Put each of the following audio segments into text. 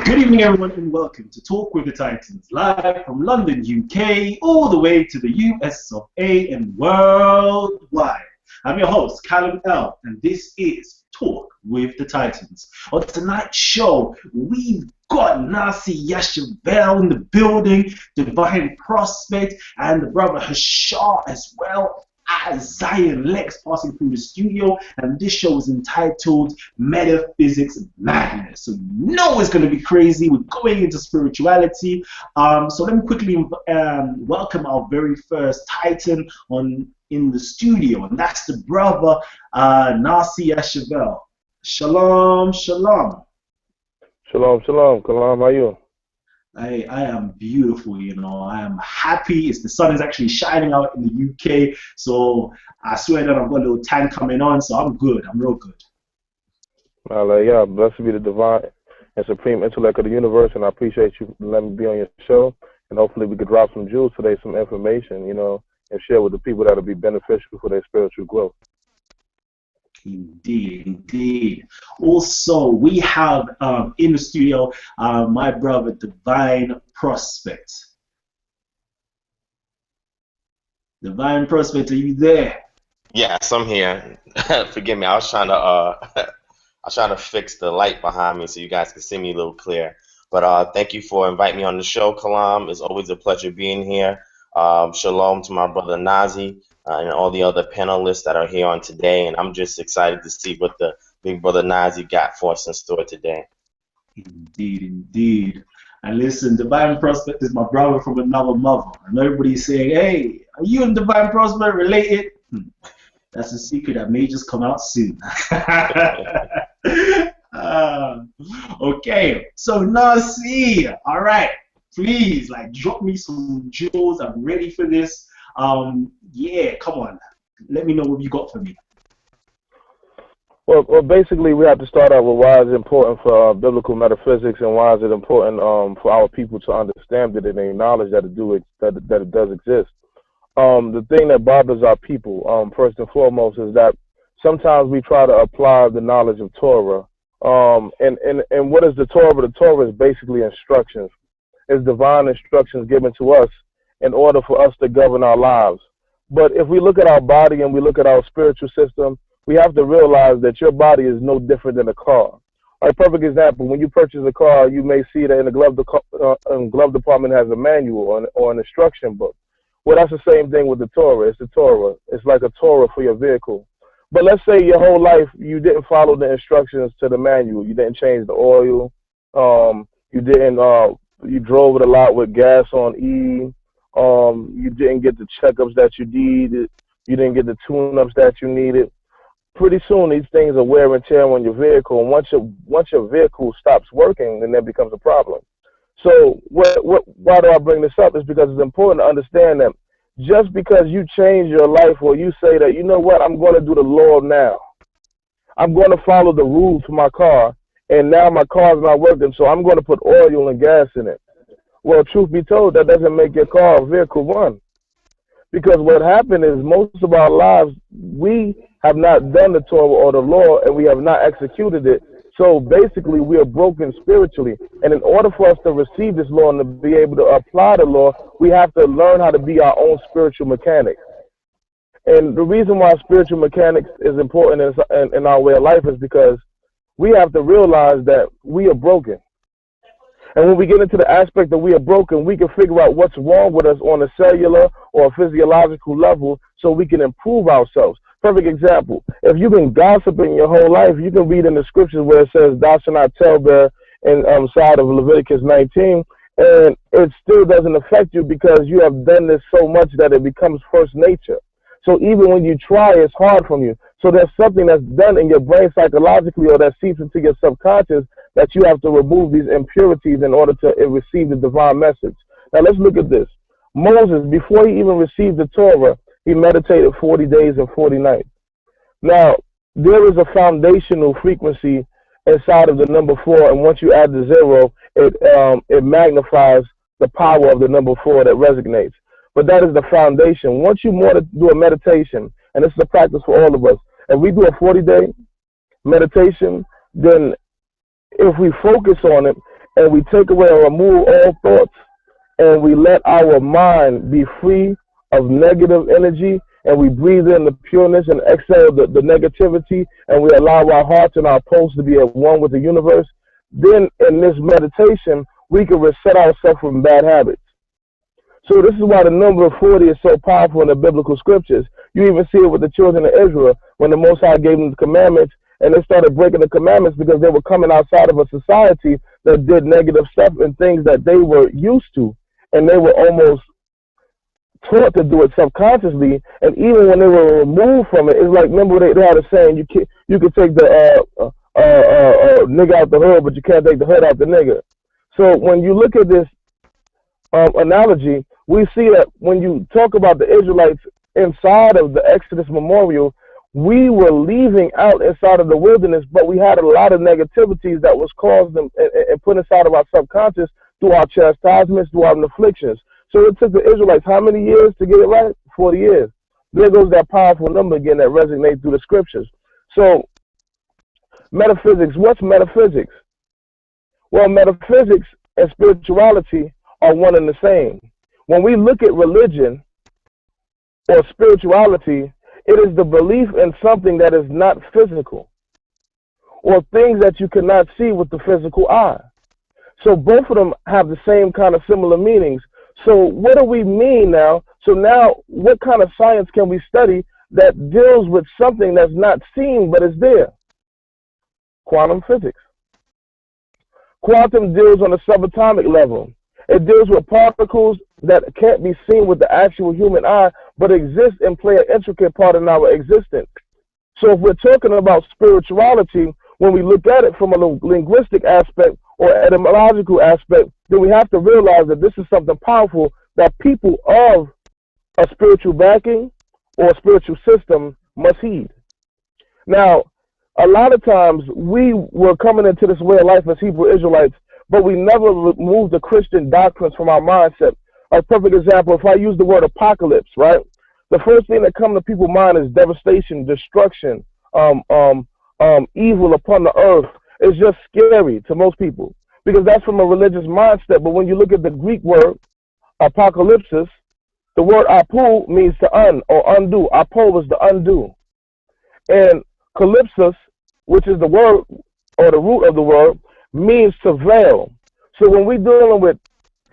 Good evening, everyone, and welcome to Talk with the Titans, live from London, UK, all the way to the US of A and worldwide. I'm your host, Kalam L, and this is Talk with the Titans. On tonight's show, we've got Nasi Yashuvel in the building, Divine Prospect, and the brother Hashar as well as Lexx passing through the studio, and this show is entitled Metaphysics Madness. So you know it's going to be crazy. We're going into spirituality. So let me quickly welcome our very first Titan in the studio, and that's the brother Nasi Yashuvel. Shalom, shalom. Shalom, shalom. Kalam, how are you? I am beautiful, you know. I am happy. The sun is actually shining out in the UK, so I swear that I've got a little tan coming on, so I'm good. I'm real good. Yeah, blessed be the divine and supreme intellect of the universe, and I appreciate you letting me be on your show. And hopefully we could drop some jewels today, some information, you know, and share with the people that'll be beneficial for their spiritual growth. Indeed, indeed. Also, we have in the studio my brother Divine Prospect. Divine Prospect, are you there? Yes, I'm here. Forgive me. I was trying to fix the light behind me so you guys can see me a little clear. But thank you for inviting me on the show, Kalam. It's always a pleasure being here. Shalom to my brother Nasi and all the other panelists that are here on today. And I'm just excited to see what the big brother Nasi got for us in store today. Indeed, indeed. And listen, Divine Prospect is my brother from another mother. And everybody's saying, hey, are you and Divine Prospect related? That's a secret that may just come out soon. Okay, so Nasi, all right, please, drop me some jewels. I'm ready for this. Yeah, come on. Let me know what you got for me. Well, basically, we have to start out with why it's important for biblical metaphysics, and why is it important for our people to understand it and acknowledge that it does exist. The thing that bothers our people, first and foremost, is that sometimes we try to apply the knowledge of Torah. And what is the Torah? The Torah is basically instructions. It's divine instructions given to us in order for us to govern our lives. But if we look at our body and we look at our spiritual system, we have to realize that your body is no different than a car. A perfect example, when you purchase a car, you may see that in the glove department has a manual or an instruction book. Well, that's the same thing with the Torah. It's the Torah. It's like a Torah for your vehicle. But let's say your whole life you didn't follow the instructions to the manual. You didn't change the oil. You drove it a lot with gas on E. You didn't get the checkups that you needed. You didn't get the tune-ups that you needed. Pretty soon, these things are wear and tear on your vehicle. And once your vehicle stops working, then that becomes a problem. So why do I bring this up? It's because it's important to understand that just because you change your life, or you say that, you know what, I'm going to do the Lord now. I'm going to follow the rules for my car, and now my car's not working, so I'm going to put oil and gas in it. Well, truth be told, that doesn't make your car a vehicle run. Because what happened is most of our lives, we have not done the Torah or the law, and we have not executed it. So basically, we are broken spiritually. And in order for us to receive this law and to be able to apply the law, we have to learn how to be our own spiritual mechanics. And the reason why spiritual mechanics is important in our way of life is because we have to realize that we are broken. And when we get into the aspect that we are broken, we can figure out what's wrong with us on a cellular or a physiological level so we can improve ourselves. Perfect example. If you've been gossiping your whole life, you can read in the scriptures where it says, thou shalt not tell there inside of Leviticus 19, and it still doesn't affect you because you have done this so much that it becomes first nature. So even when you try, it's hard from you. So there's something that's done in your brain psychologically, or that seeps into your subconscious, that you have to remove these impurities in order to receive the divine message. Now let's look at this. Moses, before he even received the Torah, he meditated 40 days and 40 nights. Now, there is a foundational frequency inside of the number 4, and once you add the 0, it magnifies the power of the number 4 that resonates. But that is the foundation. Once you do a meditation, and this is a practice for all of us, if we do a 40-day meditation, then if we focus on it and we take away or remove all thoughts, and we let our mind be free of negative energy, and we breathe in the pureness and exhale the negativity, and we allow our hearts and our pulse to be at one with the universe, then in this meditation, we can reset ourselves from bad habits. So this is why the number 40 is so powerful in the biblical scriptures. You even see it with the children of Israel when the Most High gave them the commandments, and they started breaking the commandments because they were coming outside of a society that did negative stuff and things that they were used to, and they were almost taught to do it subconsciously. And even when they were removed from it, it's like, remember they had a saying, you can take the nigga out the hood, but you can't take the hood out the nigga. So when you look at this analogy, we see that when you talk about the Israelites inside of the Exodus memorial, we were leaving out inside of the wilderness, but we had a lot of negativities that was caused and put inside of our subconscious through our chastisements, through our afflictions. So it took the Israelites how many years to get it right? 40 years. There goes that powerful number again that resonates through the scriptures. So metaphysics, what's metaphysics? Well, metaphysics and spirituality are one and the same. When we look at religion or spirituality, it is the belief in something that is not physical or things that you cannot see with the physical eye. So both of them have the same kind of similar meanings. So what do we mean now? So now what kind of science can we study that deals with something that's not seen but is there? Quantum physics. Quantum deals on a subatomic level. It deals with particles that can't be seen with the actual human eye, but exist and play an intricate part in our existence. So if we're talking about spirituality, when we look at it from a linguistic aspect or etymological aspect, then we have to realize that this is something powerful that people of a spiritual backing or a spiritual system must heed. Now, a lot of times we were coming into this way of life as Hebrew Israelites, but we never removed the Christian doctrines from our mindset. A perfect example, if I use the word apocalypse, right? The first thing that comes to people's mind is devastation, destruction, evil upon the earth. It's just scary to most people because that's from a religious mindset. But when you look at the Greek word apocalypsis, the word apu means to undo. Apo is the undo. And calypsis, which is the word or the root of the word, means to veil. So when we're dealing with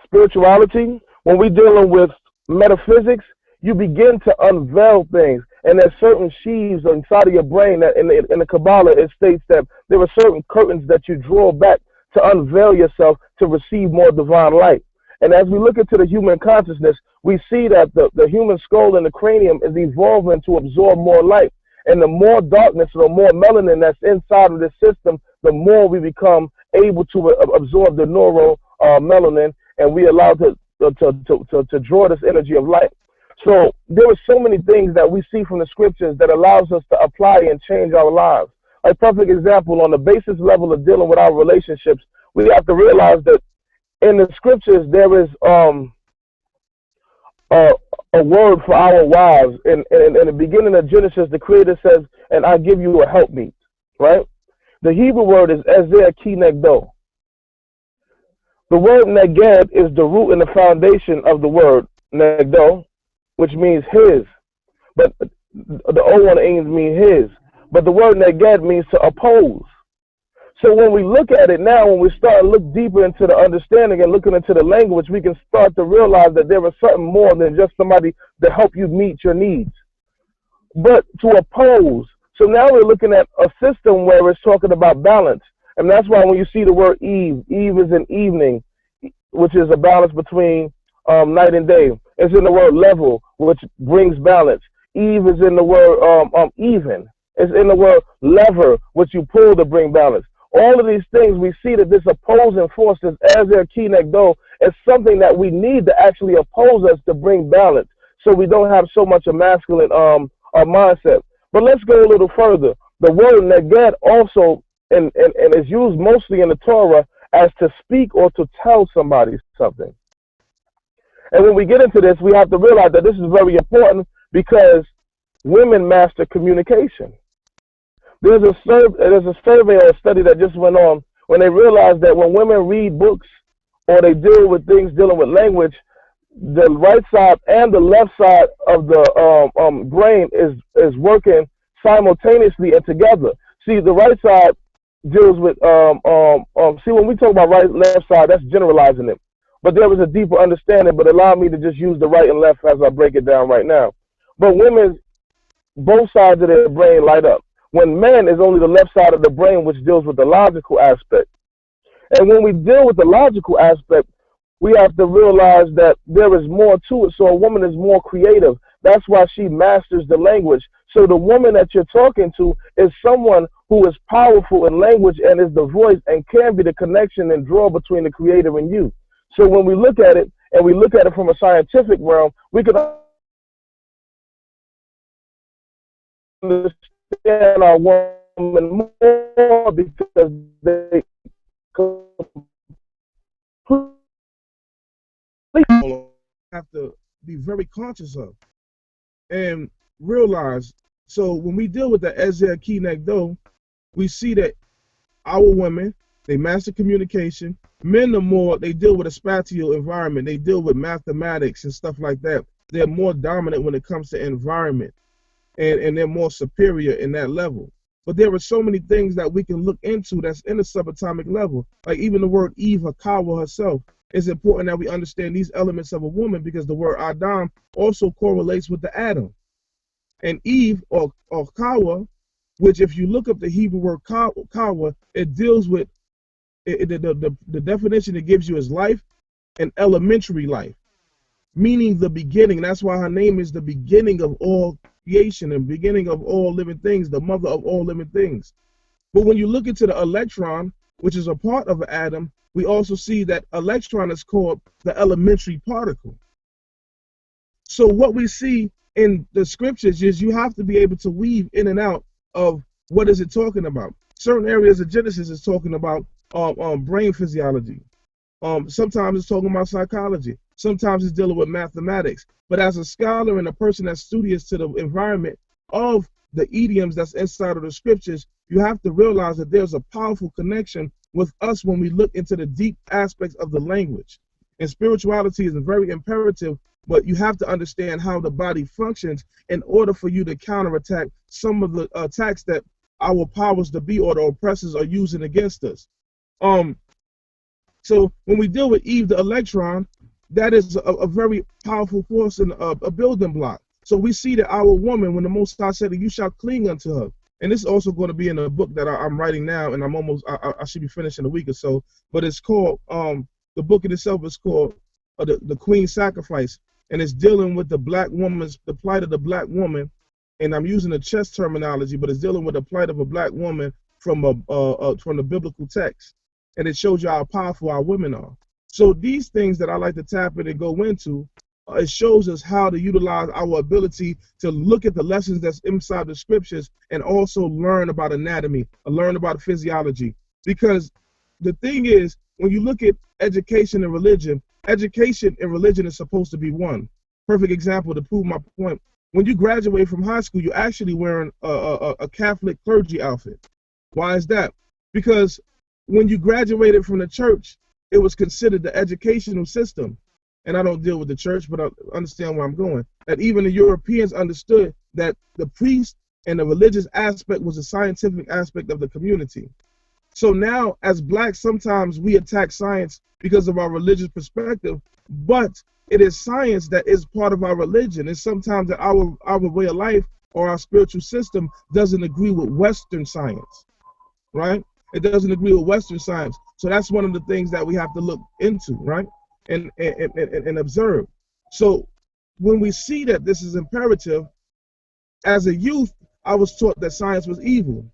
spirituality, when we're dealing with metaphysics, you begin to unveil things. And there's certain sheaves inside of your brain that in the Kabbalah, it states that there are certain curtains that you draw back to unveil yourself to receive more divine light. And as we look into the human consciousness, we see that the human skull and the cranium is evolving to absorb more light. And the more darkness or the more melanin that's inside of this system, the more we become able to absorb the neural melanin, and we allow to draw this energy of light. So there are so many things that we see from the scriptures that allows us to apply and change our lives. A perfect example, on the basis level of dealing with our relationships, we have to realize that in the scriptures there is a word for our wives. In the beginning of Genesis, the Creator says, "And I give you a helpmeet," right? The Hebrew word is ezer ki negdo. The word neged is the root and the foundation of the word negdo, which means his. But the O one aims mean his. But the word neged means to oppose. So when we look at it now, when we start to look deeper into the understanding and looking into the language, we can start to realize that there is something more than just somebody to help you meet your needs, but to oppose. So now we're looking at a system where it's talking about balance. And that's why when you see the word Eve, Eve is an evening, which is a balance between night and day. It's in the word level, which brings balance. Eve is in the word even. It's in the word lever, which you pull to bring balance. All of these things, we see that this opposing force, this ezer ki negdo, is something that we need to actually oppose us to bring balance, so we don't have so much a masculine mindset. But let's go a little further. The word neged also, and is used mostly in the Torah as to speak or to tell somebody something. And when we get into this, we have to realize that this is very important because women master communication. There's a survey or a study that just went on when they realized that when women read books or they deal with things dealing with language, the right side and the left side of the brain is working simultaneously and together. See, the right side deals with see, when we talk about right left side, that's generalizing it. But there was a deeper understanding, but allow me to just use the right and left as I break it down right now. But women, both sides of their brain light up. When men is only the left side of the brain, which deals with the logical aspect. And when we deal with the logical aspect, we have to realize that there is more to it. So a woman is more creative. That's why she masters the language. So the woman that you're talking to is someone who is powerful in language and is the voice and can be the connection and draw between the creator and you. So when we look at it, and we look at it from a scientific realm, we can understand our woman more because they have to be very conscious of and realize. So when we deal with the Ezer Key Negdo, we see that our women, they master communication. Men are more, they deal with a spatial environment. They deal with mathematics and stuff like that. They're more dominant when it comes to environment, and they're more superior in that level. But there are so many things that we can look into that's in the subatomic level. Like even the word Eve, Hakawa herself, it's important that we understand these elements of a woman, because the word Adam also correlates with the Adam. And Eve, or Kawa, which if you look up the Hebrew word Kawa, it deals with, the definition it gives you is life and elementary life, meaning the beginning. That's why her name is the beginning of all creation and beginning of all living things, the mother of all living things. But when you look into the electron, which is a part of an atom, we also see that electron is called the elementary particle. So what we see in the scriptures is you have to be able to weave in and out of what is it talking about. Certain areas of Genesis is talking about brain physiology. Sometimes it's talking about psychology. Sometimes it's dealing with mathematics. But as a scholar and a person that's studious to the environment of the idioms that's inside of the scriptures, you have to realize that there's a powerful connection with us when we look into the deep aspects of the language. And spirituality is very imperative, but you have to understand how the body functions in order for you to counterattack some of the attacks that our powers to be or the oppressors are using against us. So when we deal with Eve, the electron, that is a very powerful force and a building block. So we see that our woman, when the Most High said that you shall cling unto her, and this is also going to be in a book that I'm writing now, and I should be finished in a week or so, but it's called, the book in itself is called the Queen Sacrifice, and it's dealing with the black woman's, the plight of the black woman, and I'm using a chess terminology, but it's dealing with the plight of a black woman from the biblical text, and it shows you how powerful our women are. So these things that I like to tap in and go into, it shows us how to utilize our ability to look at the lessons that's inside the scriptures and also learn about anatomy, learn about physiology. Because the thing is, when you look at education and religion is supposed to be one. Perfect example to prove my point. When you graduate from high school, you're actually wearing a Catholic clergy outfit. Why is that? Because when you graduated from the church, it was considered the educational system. And I don't deal with the church, but I understand where I'm going. That even the Europeans understood that the priest and the religious aspect was a scientific aspect of the community. So now, as blacks, sometimes we attack science because of our religious perspective, but it is science that is part of our religion. And sometimes that our way of life or our spiritual system doesn't agree with Western science, right? It doesn't agree with Western science. So that's one of the things that we have to look into, right? And observe. So when we see that this is imperative, as a youth, I was taught that science was evil.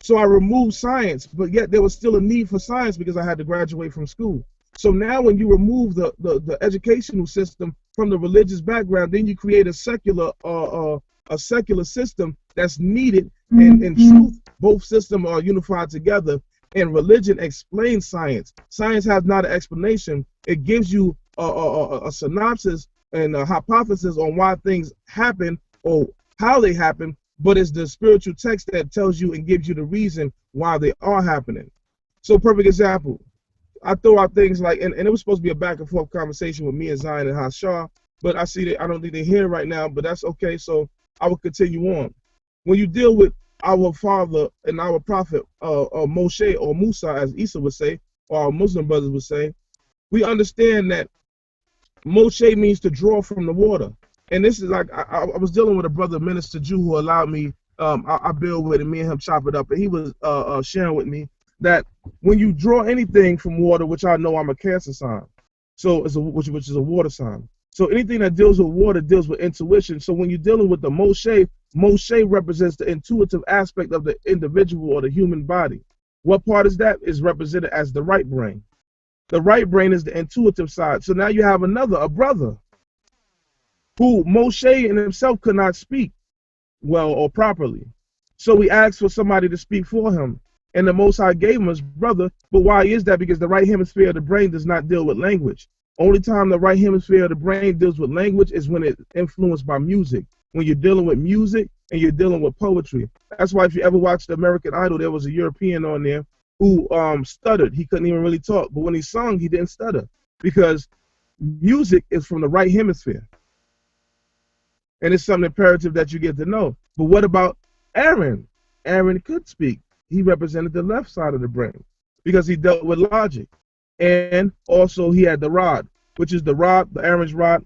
So I removed science, but yet there was still a need for science because I had to graduate from school. So now when you remove the educational system from the religious background, then you create a secular system that's needed. And in truth, both systems are unified together. And religion explains science. Science has not an explanation. It gives you a synopsis and a hypothesis on why things happen or how they happen, but it's the spiritual text that tells you and gives you the reason why they are happening. So perfect example. I throw out things like, and it was supposed to be a back and forth conversation with me and Zion and Hashar, but I see that I don't think they're here right now, but that's okay. So I will continue on. When you deal with our father and our prophet, Moshe or Musa, as Isa would say, or our Muslim brothers would say, we understand that Moshe means to draw from the water. And this is like, I was dealing with a brother, minister Jew, who allowed me, I build with, and me and him chop it up, and he was sharing with me that when you draw anything from water, which I know I'm a Cancer sign, so it's which is a water sign. So anything that deals with water deals with intuition. So when you're dealing with the Moshe, Moshe represents the intuitive aspect of the individual or the human body. What part is that? Is represented as the right brain. The right brain is the intuitive side. So now you have a brother, who Moshe in himself could not speak well or properly. So he asked for somebody to speak for him. And the Most High gave him his brother. But why is that? Because the right hemisphere of the brain does not deal with language. Only time the right hemisphere of the brain deals with language is when it's influenced by music. When you're dealing with music and you're dealing with poetry. That's why if you ever watched American Idol, there was a European on there who stuttered. He couldn't even really talk. But when he sung, he didn't stutter. Because music is from the right hemisphere. And it's something imperative that you get to know. But what about Aaron? Aaron could speak. He represented the left side of the brain because he dealt with logic. And also he had the rod, which is the rod, the Aaron's rod.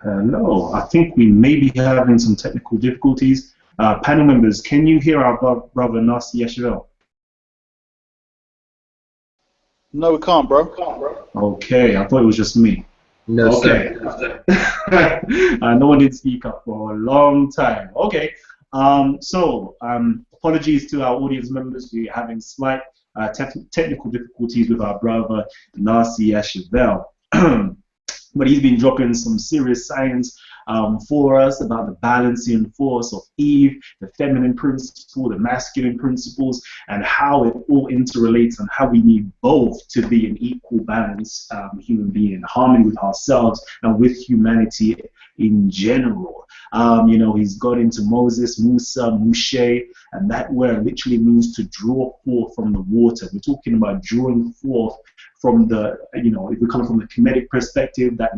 Hello, I think we may be having some technical difficulties. Panel members, can you hear our brother Nasi Yashuvel? No, we can't, bro. Okay, I thought it was just me. No, okay. No one did speak up for a long time. Okay, apologies to our audience members. We're having slight technical difficulties with our brother Nasi Yashuvel. But he's been dropping some serious science for us about the balancing force of Eve, the feminine principle, the masculine principles, and how it all interrelates and how we need both to be an equal balance human being, in harmony with ourselves and with humanity in general. You know, he's got into Moses, Musa, Moshe, and that word literally means to draw forth from the water. We're talking about drawing forth from the, you know, if we come from the Kemetic perspective, that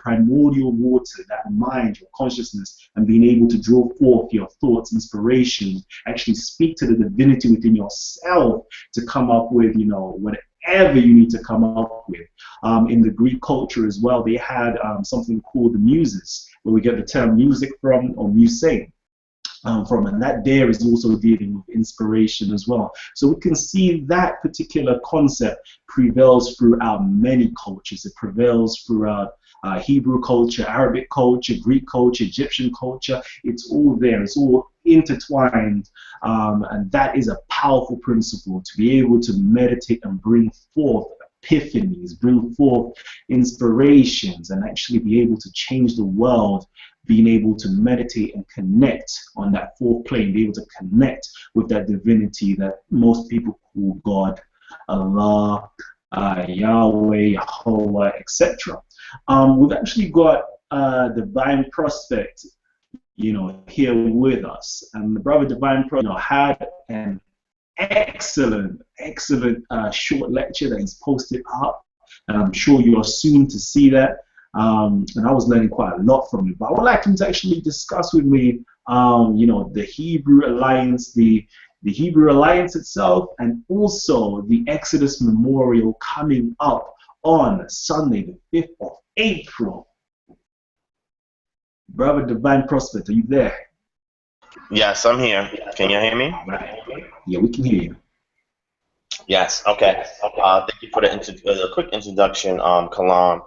primordial water, that mind, your consciousness, and being able to draw forth your thoughts, inspirations, actually speak to the divinity within yourself to come up with, you know, whatever you need to come up with. In the Greek culture as well, they had something called the muses, where we get the term music from, or musing. And that there is also dealing with inspiration as well. So we can see that particular concept prevails throughout many cultures. It prevails throughout Hebrew culture, Arabic culture, Greek culture, Egyptian culture. It's all there. It's all intertwined. And that is a powerful principle, to be able to meditate and bring forth epiphanies, bring forth inspirations, and actually be able to change the world, being able to meditate and connect on that fourth plane, be able to connect with that divinity that most people call God, Allah, Yahweh, Yahweh, etc. We've actually got Divine Prospect, you know, here with us, and the brother Divine Prospect, you know, had an excellent short lecture that he's posted up, and I'm sure you're soon to see that. And I was learning quite a lot from it. But I would like him to actually discuss with me, you know, the Hebrew Alliance, the Hebrew Alliance itself, and also the Exodus Memorial coming up on Sunday, the 5th of April. Brother Divine Prospect, are you there? Yes, I'm here. Can you hear me? Right. Yeah, we can hear you. Yes. Okay. Thank you for the quick introduction, Kalam.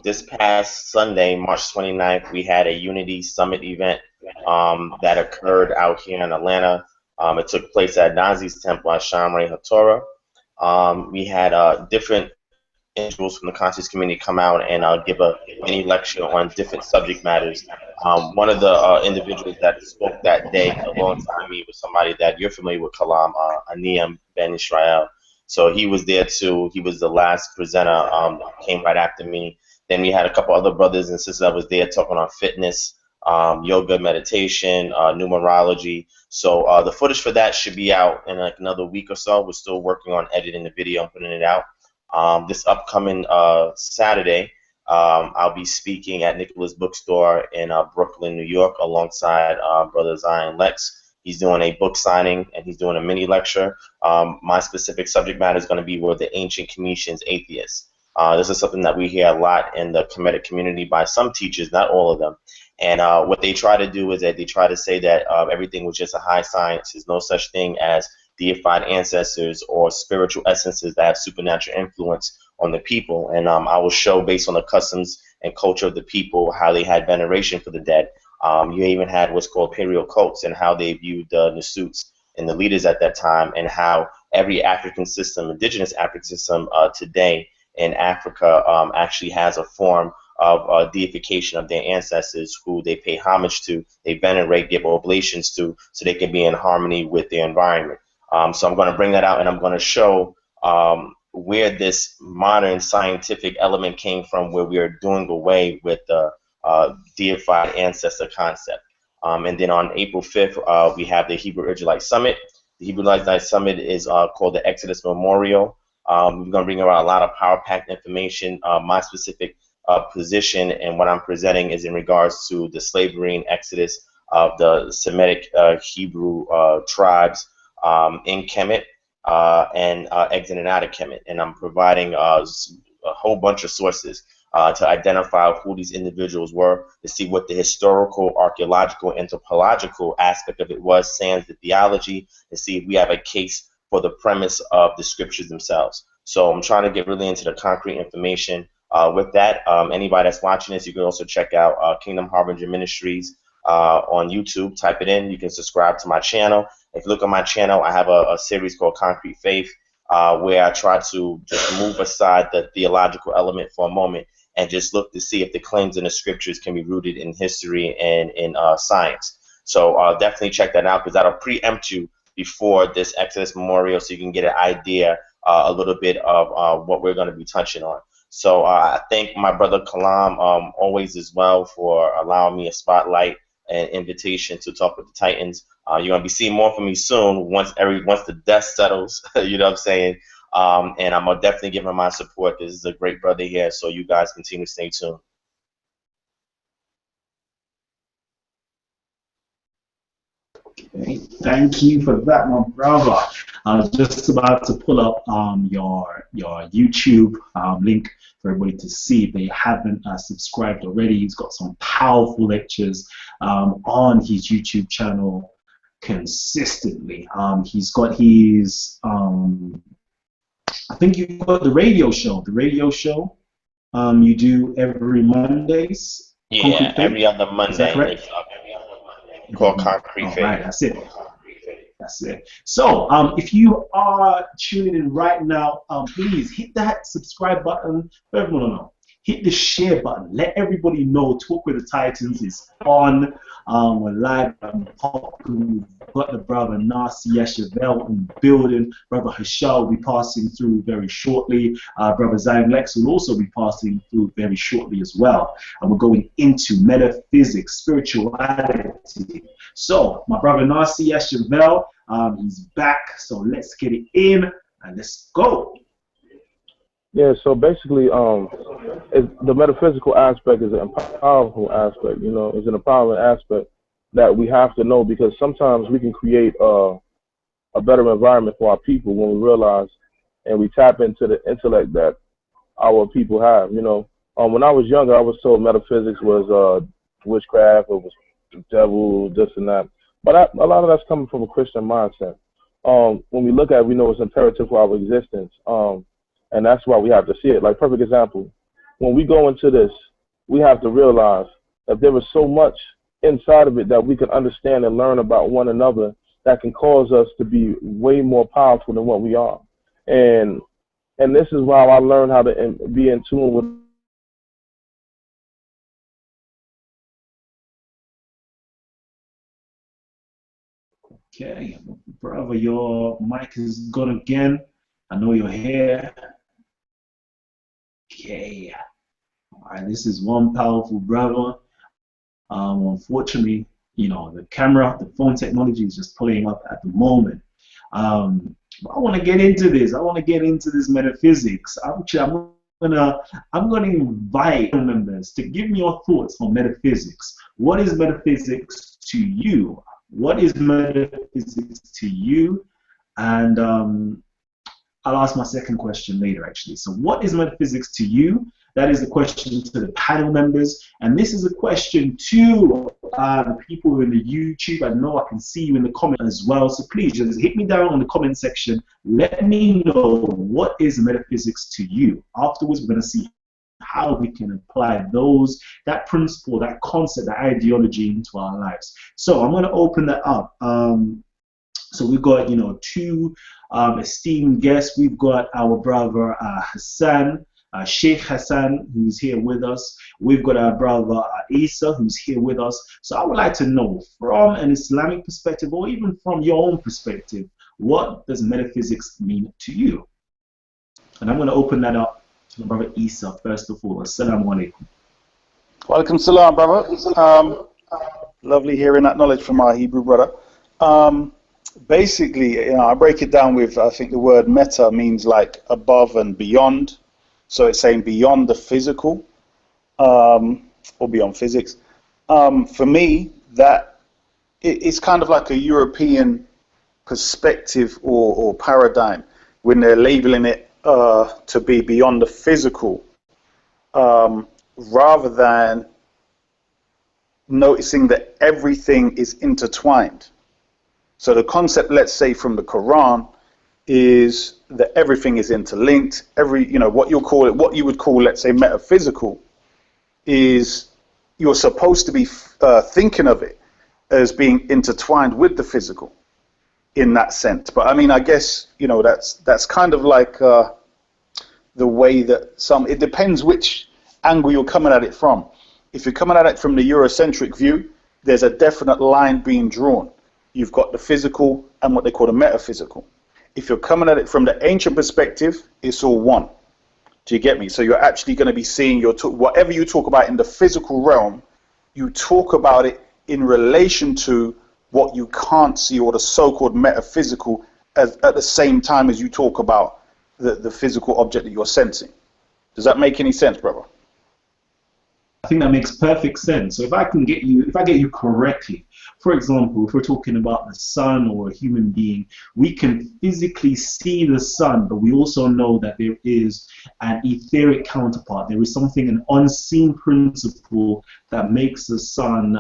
This past Sunday, March 29th, we had a Unity Summit event that occurred out here in Atlanta. It took place at Nazi's Temple at Shamre HaTorah. We had different individuals from the conscious community come out and give a mini lecture on different subject matters. One of the individuals that spoke that day alongside me was somebody that you're familiar with, Kalam, Aniyam Ben Israel. So he was there too. He was the last presenter, came right after me. Then we had a couple other brothers and sisters that was there talking on fitness, yoga, meditation, numerology. So the footage for that should be out in like another week or so. We're still working on editing the video and putting it out. This upcoming Saturday, I'll be speaking at Nicholas Bookstore in Brooklyn, New York, alongside Brother Zion Lexx. He's doing a book signing and he's doing a mini lecture. My specific subject matter is going to be were the ancient Cometians atheists. This is something that we hear a lot in the Kemetic community by some teachers, not all of them. And what they try to do is that they try to say that everything was just a high science. There's no such thing as deified ancestors or spiritual essences that have supernatural influence on the people. And I will show, based on the customs and culture of the people, how they had veneration for the dead. You even had what's called paleo cults and how they viewed the Nasuts and the leaders at that time, and how every African system, indigenous African system today in Africa actually has a form of deification of their ancestors who they pay homage to, they venerate, give oblations to, so they can be in harmony with their environment. So I'm going to bring that out and I'm going to show where this modern scientific element came from, where we are doing away with the deified ancestor concept. And then on April 5th, we have the Hebrew Israelite Summit. The Hebrew Israelite Summit is called the Exodus Memorial. We're going to bring around a lot of power-packed information. My specific position and what I'm presenting is in regards to the slavery and exodus of the Semitic Hebrew tribes in Kemet and exiting out of Kemet. And I'm providing a whole bunch of sources to identify who these individuals were, to see what the historical, archaeological, anthropological aspect of it was, sans the theology, to see if we have a case for the premise of the scriptures themselves. So I'm trying to get really into the concrete information. With that, anybody that's watching this, you can also check out Kingdom Harbinger Ministries on YouTube. Type it in. You can subscribe to my channel. If you look at my channel, I have a series called Concrete Faith, where I try to just move aside the theological element for a moment and just look to see if the claims in the scriptures can be rooted in history and in science. So definitely check that out, because that'll preempt you before this Exodus Memorial, so you can get an idea a little bit of what we're going to be touching on. So I thank my brother Kalam always as well for allowing me a spotlight and invitation to talk with the Titans. You're going to be seeing more from me soon once the dust settles, you know what I'm saying? And I'm going to definitely give him my support, because this is a great brother here, so you guys continue to stay tuned. Okay, thank you for that, my brother. I was just about to pull up your YouTube link for everybody to see if they haven't subscribed already. He's got some powerful lectures on his YouTube channel consistently. He's got his I think you've got the radio show. You do every Mondays. Yeah, every other Monday. Is that correct? Called Concrete Faith. Right, that's it. That's it. So, if you are tuning in right now, please hit that subscribe button. Let everyone know. Hit the share button. Let everybody know Talk with the Titans is on. We're live. We've got the brother Nasi Yashuvel in the building. Brother Hashar will be passing through very shortly. Brother Zion Lexx will also be passing through very shortly as well. And we're going into metaphysics, spirituality. So, my brother Nasi Yashuvel, he's back. So let's get it in and let's go. Yeah, so basically, the metaphysical aspect is an powerful aspect. You know, it's an empowering aspect that we have to know, because sometimes we can create a better environment for our people when we realize and we tap into the intellect that our people have. When I was younger, I was told metaphysics was witchcraft, it was the devil, this and that. But a lot of that's coming from a Christian mindset. When we look at it, we know it's imperative for our existence, and that's why we have to see it. Like, perfect example, when we go into this, we have to realize that there is so much inside of it that we can understand and learn about one another that can cause us to be way more powerful than what we are. And this is why I learned how to be in tune with. Okay, brother, your mic is gone again. I know you're here. Okay. All right, this is one powerful brother. Unfortunately, the camera, the phone technology is just playing up at the moment. But I want to get into this. I want to get into this metaphysics. I'm gonna invite members to give me your thoughts on metaphysics. What is metaphysics to you? What is metaphysics to you? And I'll ask my second question later, actually. So what is metaphysics to you? That is the question to the panel members. And this is a question to the people who are in the YouTube. I know I can see you in the comments as well. So please just hit me down on the comment section. Let me know what is metaphysics to you. Afterwards, we're going to see how we can apply that principle, that concept, that ideology into our lives. So I'm going to open that up. So we've got, two esteemed guests. We've got our brother Hassan, Sheikh Hassan, who's here with us. We've got our brother Isa, who's here with us. So I would like to know, from an Islamic perspective, or even from your own perspective, what does metaphysics mean to you? And I'm going to open that up to my brother Isa first of all. Assalamu alaikum. Wa alaikum salam, brother. Lovely hearing that knowledge from our Hebrew brother. Basically, I break it down with, I think the word meta means like above and beyond. So it's saying beyond the physical, or beyond physics. For me, that it's kind of like a European perspective or paradigm when they're labeling it to be beyond the physical, rather than noticing that everything is intertwined. So the concept, let's say, from the Quran is that everything is interlinked. What you would call, let's say, metaphysical, is you're supposed to be thinking of it as being intertwined with the physical in that sense. But I mean, I guess, that's kind of like the way that it depends which angle you're coming at it from. If you're coming at it from the Eurocentric view, there's a definite line being drawn. You've got the physical and what they call the metaphysical. If you're coming at it from the ancient perspective, it's all one. Do you get me? So you're actually going to be seeing whatever you talk about in the physical realm, you talk about it in relation to what you can't see, or the so-called metaphysical, at the same time as you talk about the physical object that you're sensing. Does that make any sense, brother? I think that makes perfect sense. So if I get you correctly, for example, if we're talking about the sun or a human being, we can physically see the sun, but we also know that there is an etheric counterpart. There is something, an unseen principle that makes the sun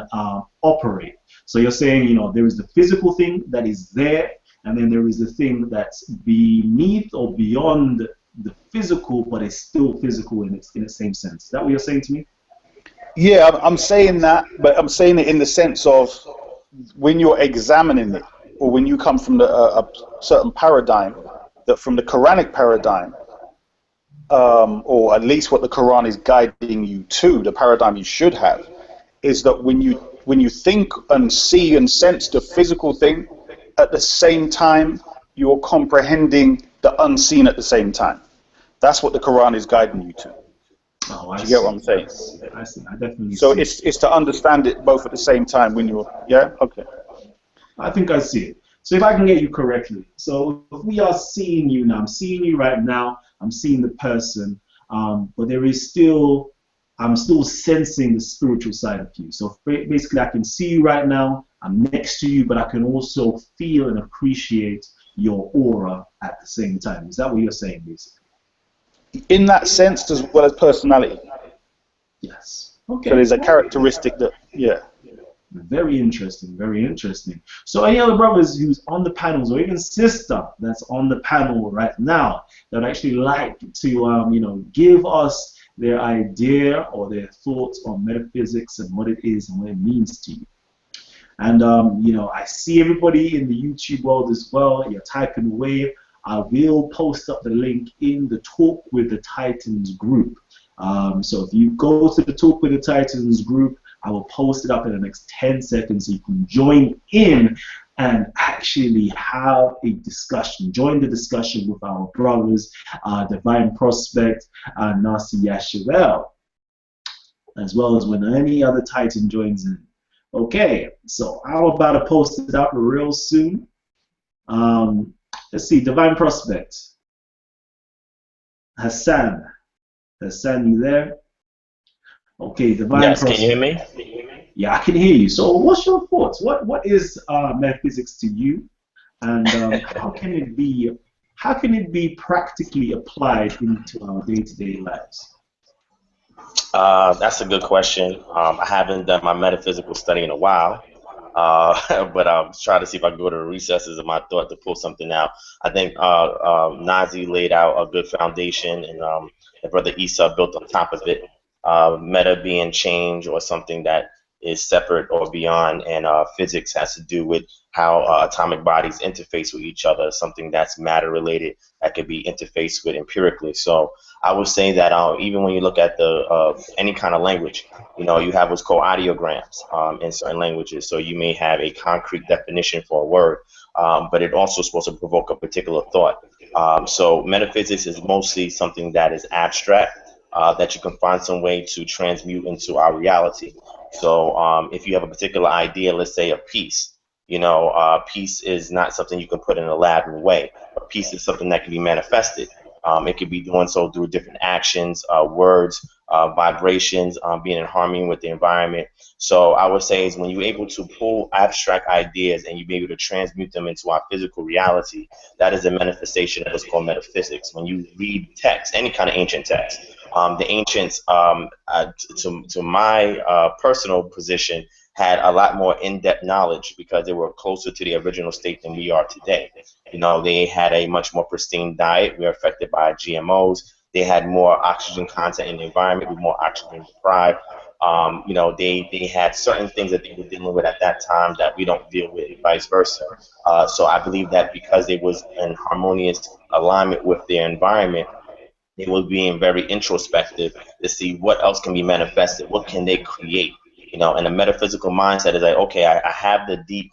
operate. So you're saying, there is the physical thing that is there, and then there is the thing that's beneath or beyond the physical, but it's still physical in the same sense. Is that what you're saying to me? Yeah, I'm saying that, but I'm saying it in the sense of when you're examining it, or when you come from a certain paradigm, that from the Quranic paradigm, or at least what the Quran is guiding you to, the paradigm you should have, is that when you think and see and sense the physical thing, at the same time you're comprehending the unseen at the same time. That's what the Quran is guiding you to. Oh, do you get what I'm saying? I see. I definitely so see. it's to understand it both at the same time when you're, yeah? Okay. I think I see it. So if I can get you correctly, so if we are seeing you now, I'm seeing you right now, I'm seeing the person, but I'm still sensing the spiritual side of you. So basically I can see you right now, I'm next to you, but I can also feel and appreciate your aura at the same time. Is that what you're saying, basically? in that sense as well as personality. Yes. So Okay. there's a characteristic that, yeah. Very interesting, very interesting. So any other brothers who's on the panels, or even sister that's on the panel right now, that would actually like to, you know, give us their idea or their thoughts on metaphysics and what it is and what it means to you. And, you know, I see everybody in the YouTube world as well. You're typing away. I will post up the link in the Talk with the Titans group. So if you go to the Talk with the Titans group, I will post it up in the next 10 seconds so you can join in and actually have a discussion. Join the discussion with our brothers, Divine Prospect, Nasi Yashuvel, as well as when any other Titan joins in. Okay, so I'm about to post it up real soon. Let's see, Divine Prospect. Hassan, you there? Okay, Divine Yes, Prospect. can you hear me? Yeah, I can hear you. So what's your thoughts? What is metaphysics to you? And how can it be practically applied into our day-to-day lives? That's a good question. I haven't done my metaphysical study in a while, but I'll try to see if I can go to the recesses of my thought to pull something out. I think Nazi laid out a good foundation, and the brother Isa built on top of it. Meta being change or something that is separate or beyond, and physics has to do with how atomic bodies interface with each other, something that's matter related that could be interfaced with empirically. So I would say that even when you look at the any kind of language, you know, you have what's called ideograms in certain languages. So you may have a concrete definition for a word, but it also is supposed to provoke a particular thought. So metaphysics is mostly something that is abstract, that you can find some way to transmute into our reality. So if you have a particular idea, let's say a piece, you know, peace is not something you can put in a lab way. A peace is something that can be manifested. It could be doing so through different actions, words, vibrations, being in harmony with the environment. So I would say is when you're able to pull abstract ideas and you be able to transmute them into our physical reality, that is a manifestation of what's called metaphysics. When you read text, any kind of ancient text, the ancients, to my personal position, had a lot more in-depth knowledge because they were closer to the original state than we are today. You know, they had a much more pristine diet. We are affected by GMOs. They had more oxygen content in the environment. We were more oxygen deprived. You know, they had certain things that they were dealing with at that time that we don't deal with, and vice versa. So I believe that because they was in harmonious alignment with their environment, they were being very introspective to see what else can be manifested, what can they create. You know, and a metaphysical mindset is like, okay, I have the deep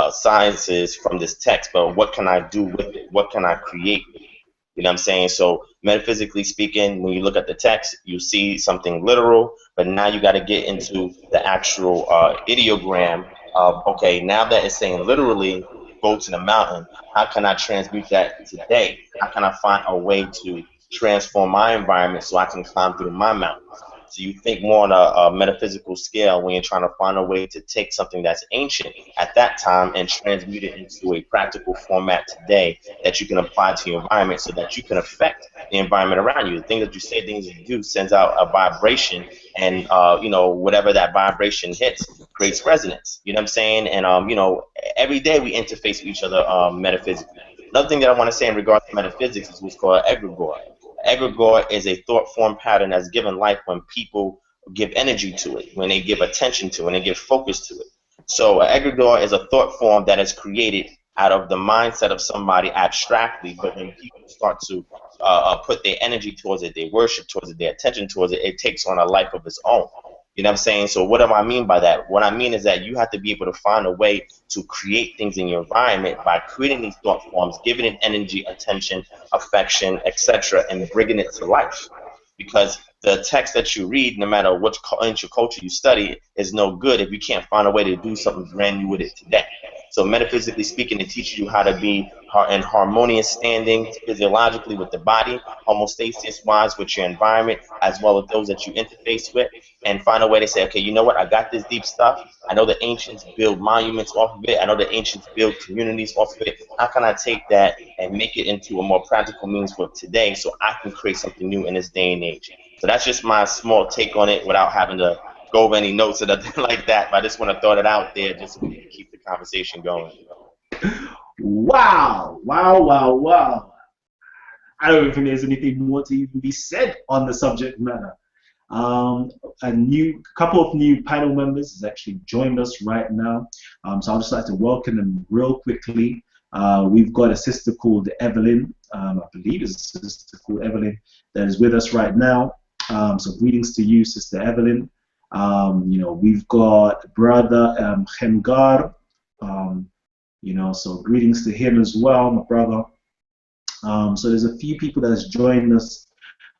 sciences from this text, but what can I do with it? What can I create with it? You know what I'm saying? So metaphysically speaking, when you look at the text, you see something literal, but now you got to get into the actual ideogram of, okay, now that it's saying literally, go to the mountain, how can I transmute that today? How can I find a way to transform my environment so I can climb through my mountains? So you think more on a metaphysical scale when you're trying to find a way to take something that's ancient at that time and transmute it into a practical format today that you can apply to your environment so that you can affect the environment around you. The things that you say, things that you do sends out a vibration, and you know, whatever that vibration hits creates resonance. You know what I'm saying? And you know, every day we interface with each other metaphysically. Another thing that I want to say in regards to metaphysics is what's called egregore. Egregore is a thought form pattern that's given life when people give energy to it, when they give attention to it, when they give focus to it. So egregore is a thought form that is created out of the mindset of somebody abstractly, but when people start to put their energy towards it, their worship towards it, their attention towards it, it takes on a life of its own. You know what I'm saying? So what do I mean by that? What I mean is that you have to be able to find a way to create things in your environment by creating these thought forms, giving it energy, attention, affection, etc., and bringing it to life. Because the text that you read, no matter which ancient culture you study, is no good if you can't find a way to do something brand new with it today. So metaphysically speaking, it teaches you how to be in harmonious standing physiologically with the body, homeostasis-wise with your environment, as well as those that you interface with, and find a way to say, okay, you know what, I got this deep stuff. I know the ancients build monuments off of it. I know the ancients build communities off of it. How can I take that and make it into a more practical means for today so I can create something new in this day and age? So that's just my small take on it without having to go over any notes or nothing like that. But I just want to throw it out there just so we can keep the conversation going. Wow, wow, wow, wow. I don't think there's anything more to even be said on the subject matter. A couple of new panel members has actually joined us right now. So I'll just like to welcome them real quickly. We've got a sister called Evelyn, I believe it's a sister called Evelyn that is with us right now. So greetings to you, Sister Evelyn. We've got brother Khemgar, so greetings to him as well, my brother. So there's a few people that has joined us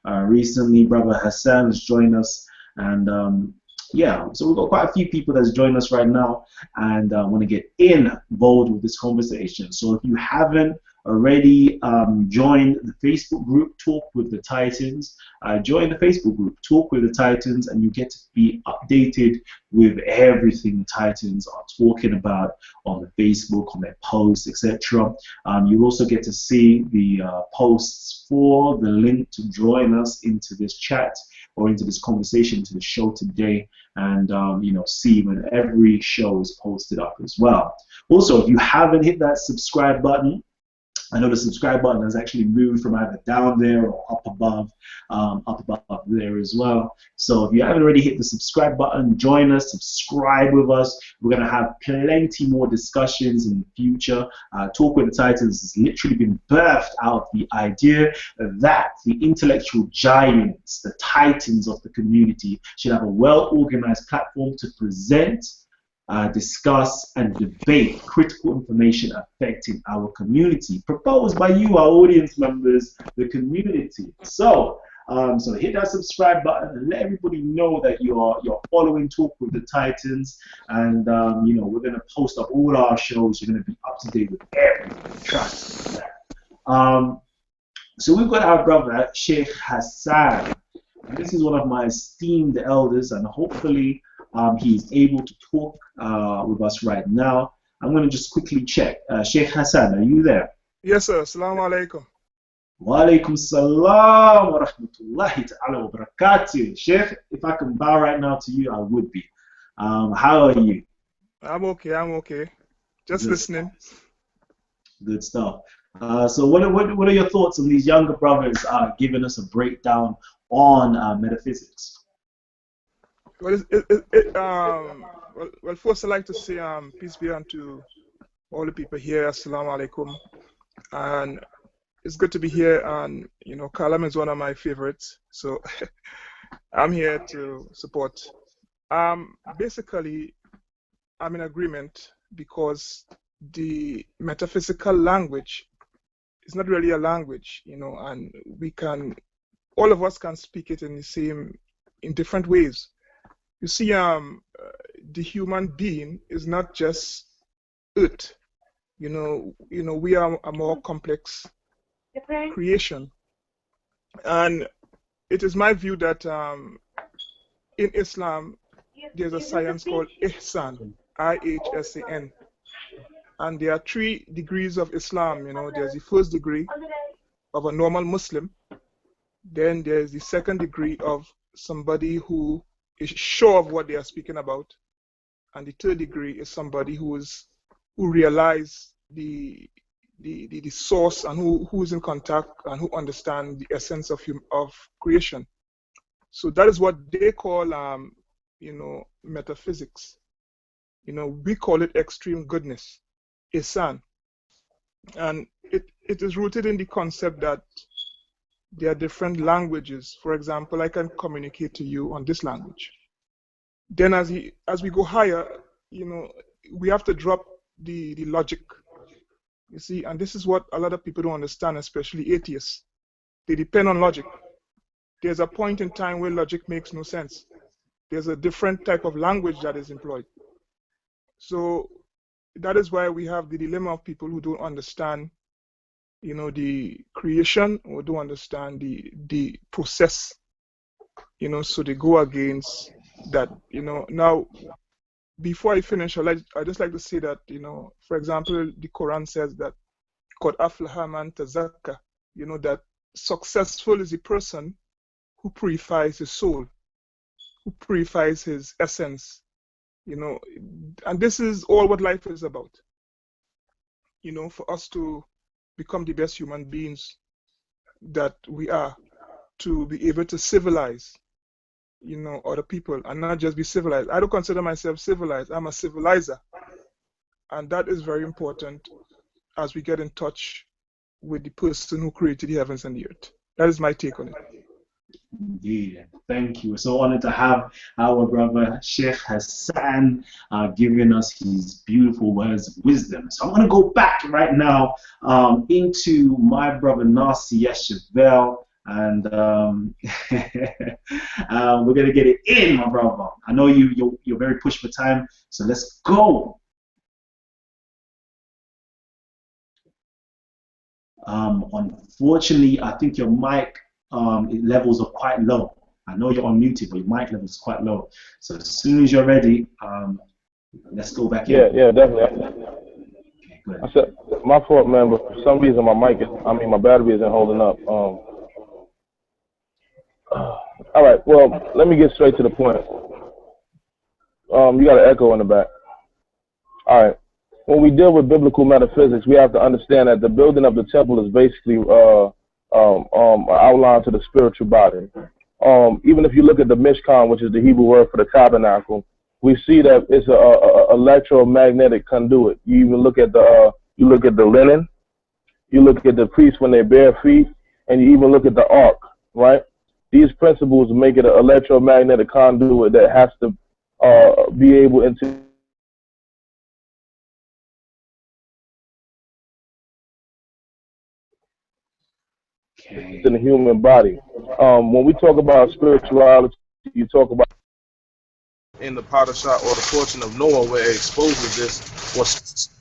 recently. Brother Hassan has joined us, and so we've got quite a few people that's joined us right now, and want to get involved with this conversation. So if you haven't already joined the Facebook group Talk with the Titans, join the Facebook group Talk with the Titans, and you get to be updated with everything Titans are talking about on the Facebook, on their posts, etc. You'll also get to see the posts for the link to join us into this chat or into this conversation, to the show today, and see when every show is posted up as well. Also, if you haven't hit that subscribe button, I know the subscribe button has actually moved from either down there or up above there as well. So if you haven't already hit the subscribe button, join us, subscribe with us. We're going to have plenty more discussions in the future. Talk with the Titans has literally been birthed out of the idea that the intellectual giants, the titans of the community, should have a well-organized platform to present, discuss and debate critical information affecting our community, proposed by you, our audience members, the community. So hit that subscribe button and let everybody know that you're following Talk with the Titans, and we're going to post up all our shows. You're going to be up to date with everything. Trust that. So we've got our brother Sheikh Hassan. This is one of my esteemed elders, and hopefully he's able to talk with us right now. I'm going to just quickly check. Sheikh Hassan, are you there? Yes, sir. Assalamu alaikum. Wa alaikum salam wa rahmatullahi ta'ala wa barakatuh. Sheikh, if I can bow right now to you, I would be. How are you? I'm okay. Just Good. Listening. Good stuff. So what are your thoughts on these younger brothers giving us a breakdown on metaphysics? Well, first I'd like to say peace be unto all the people here. Assalamu alaikum. And it's good to be here. And Kalam is one of my favorites, so I'm here to support. Basically, I'm in agreement because the metaphysical language is not really a language, and all of us can speak it in different ways. You see, the human being is not just Earth. We are a more complex creation, and it is my view that in Islam there's a science called Ihsan, I-H-S-A-N, and there are 3 degrees of Islam. There's the first degree of a normal Muslim, then there's the second degree of somebody who is sure of what they are speaking about, and the third degree is somebody who realizes the source and who is in contact and who understands the essence of creation. So that is what they call metaphysics. We call it extreme goodness, ihsan, and it is rooted in the concept that there are different languages. For example, I can communicate to you on this language. Then as we go higher, we have to drop the logic. You see, and this is what a lot of people don't understand, especially atheists. They depend on logic. There's a point in time where logic makes no sense. There's a different type of language that is employed. So that is why we have the dilemma of people who don't understand, you know, the creation, or don't understand the process, you know, so they go against that, you know. Now, before I finish, I just like to say that, you know, for example, the Quran says that قَدْ أَفْلَحَ مَنْ تَزَكَّى, you know, that successful is the person who purifies his soul, who purifies his essence, you know. And this is all what life is about, you know, for us to become the best human beings that we are, to be able to civilize, you know, other people, and not just be civilized. I don't consider myself civilized. I'm a civilizer. And that is very important as we get in touch with the person who created the heavens and the earth. That is my take on it. Indeed, thank you. We're so honored to have our brother Sheikh Hassan giving us his beautiful words of wisdom. So I'm going to go back right now into my brother Nasi Yashuvel, and we're going to get it in, my brother. I know you're very pushed for time, so let's go. Unfortunately, I think your mic levels are quite low. I know you're unmuted, but your mic levels are quite low. So as soon as you're ready, let's go back in. Yeah, definitely. Okay, good. I said, my fault, man, but for some reason my battery isn't holding up. All right, well, let me get straight to the point. You got an echo in the back. All right. When we deal with biblical metaphysics, we have to understand that the building of the temple is basically an outline to the spiritual body. Even if you look at the Mishkan, which is the Hebrew word for the tabernacle, we see that it's a electromagnetic conduit. You even look at the linen, you look at the priests when they're bare feet, and you even look at the ark, right? These principles make it an electromagnetic conduit that has to be able to in the human body. When we talk about spirituality, you talk about in the Parashah or the portion of Noah where it exposes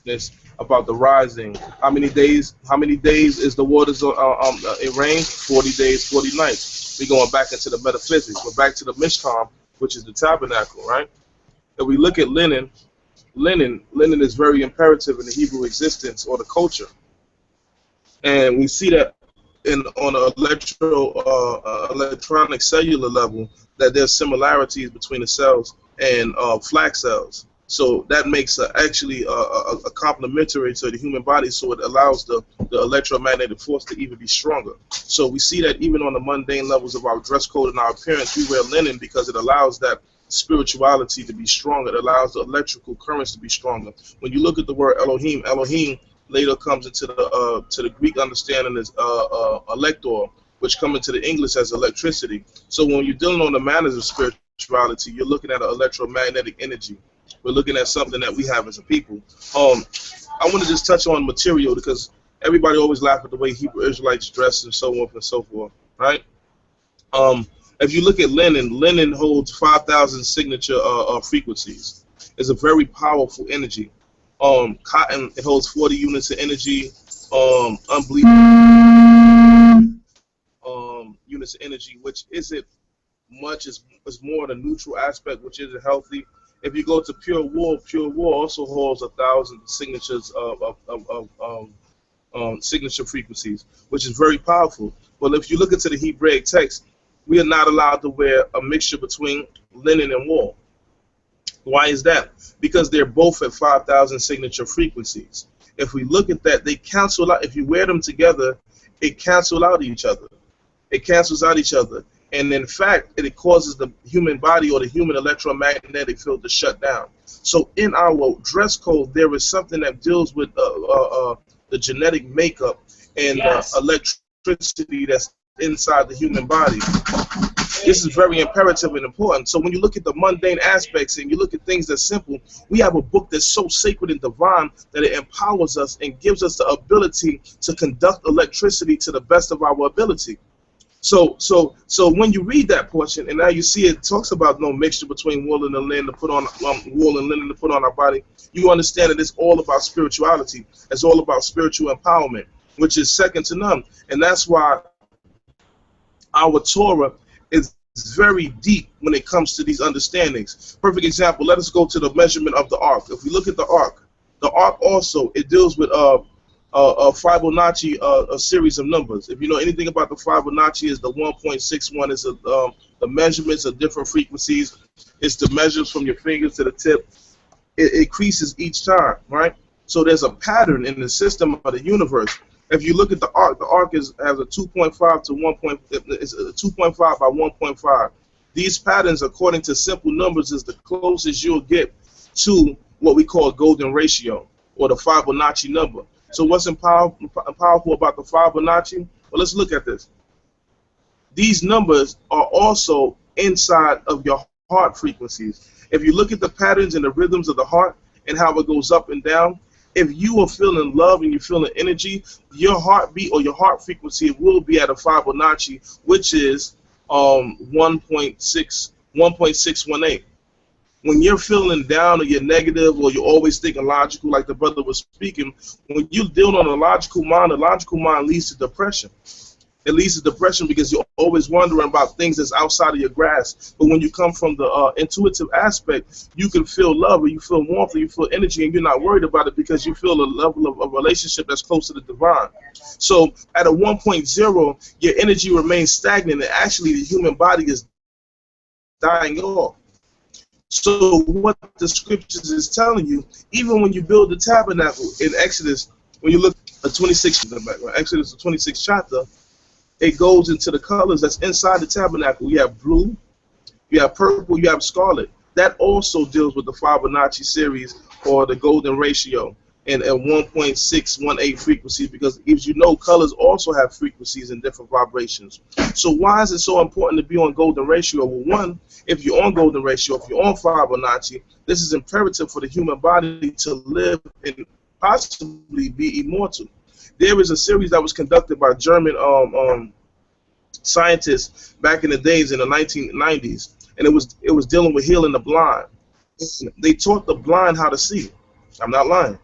this about the rising. How many days is the waters it rains? 40 days, 40 nights. We're going back into the metaphysics. We're back to the Mishkan, which is the tabernacle, right? If we look at linen is very imperative in the Hebrew existence or the culture. And we see that on an electronic cellular level, that there's similarities between the cells and flax cells. So that makes actually a complementary to the human body, so it allows the electromagnetic force to even be stronger. So we see that even on the mundane levels of our dress code and our appearance, we wear linen because it allows that spirituality to be stronger. It allows the electrical currents to be stronger. When you look at the word Elohim, Elohim later comes into the Greek understanding as elector, which come into the English as electricity. So when you're dealing on the matters of spirituality, you're looking at an electromagnetic energy. We're looking at something that we have as a people. I want to just touch on material because everybody always laughs at the way Hebrew Israelites dress and so on and so forth, right? If you look at linen holds 5,000 signature frequencies. It's a very powerful energy. Cotton, it holds 40 units of energy. Unbelievable units of energy, which isn't much. It's more the neutral aspect, which isn't healthy. If you go to pure wool also holds 1,000 signatures of signature frequencies, which is very powerful. But if you look into the Hebraic text, we are not allowed to wear a mixture between linen and wool. Why is that? Because they're both at 5,000 signature frequencies. If we look at that, they cancel out. If you wear them together, it cancels out each other. It cancels out each other. And in fact, it causes the human body or the human electromagnetic field to shut down. So in our dress code, there is something that deals with the genetic makeup and electricity that's inside the human body. This is very imperative and important. So when you look at the mundane aspects and you look at things that's simple, we have a book that's so sacred and divine that it empowers us and gives us the ability to conduct electricity to the best of our ability. So when you read that portion, and now you see it talks about no mixture between wool and linen to put on wool and linen to put on our body, you understand that it's all about spirituality. It's all about spiritual empowerment, which is second to none. And that's why our Torah is very deep when it comes to these understandings. Perfect example, let us go to the measurement of the ark. If we look at the ark also, it deals with Fibonacci, a series of numbers. If you know anything about the Fibonacci, is the 1.61 is the measurements of different frequencies. It's the measures from your fingers to the tip. It increases each time, right? So there's a pattern in the system of the universe. If you look at the ark has a 2.5 to 1. It's 2.5 by 1.5. These patterns, according to simple numbers, is the closest you'll get to what we call a golden ratio, or the Fibonacci number. So what's powerful about the Fibonacci? Well, let's look at this. These numbers are also inside of your heart frequencies. If you look at the patterns and the rhythms of the heart and how it goes up and down, if you are feeling love and you're feeling energy, your heartbeat or your heart frequency will be at a Fibonacci, which is 1.618. When you're feeling down or you're negative or you're always thinking logical, like the brother was speaking, when you deal on a logical mind, leads to depression. It leads to depression because you're always wondering about things that's outside of your grasp. But when you come from the intuitive aspect, you can feel love, or you feel warmth, or you feel energy, and you're not worried about it because you feel a level of a relationship that's close to the divine. So at a 1.0, your energy remains stagnant, and actually the human body is dying off. So what the scriptures is telling you, even when you build the tabernacle in Exodus, when you look at 26, Exodus, the 26th chapter, it goes into the colors that's inside the tabernacle. You have blue, you have purple, you have scarlet. That also deals with the Fibonacci series, or the golden ratio, and 1.618 frequencies, because as you know, colors also have frequencies and different vibrations. So why is it so important to be on golden ratio? Well, one, if you're on golden ratio, if you're on Fibonacci, this is imperative for the human body to live and possibly be immortal. There is a series that was conducted by German scientists back in the days in the 1990s, and it was dealing with healing the blind. They taught the blind how to see. I'm not lying.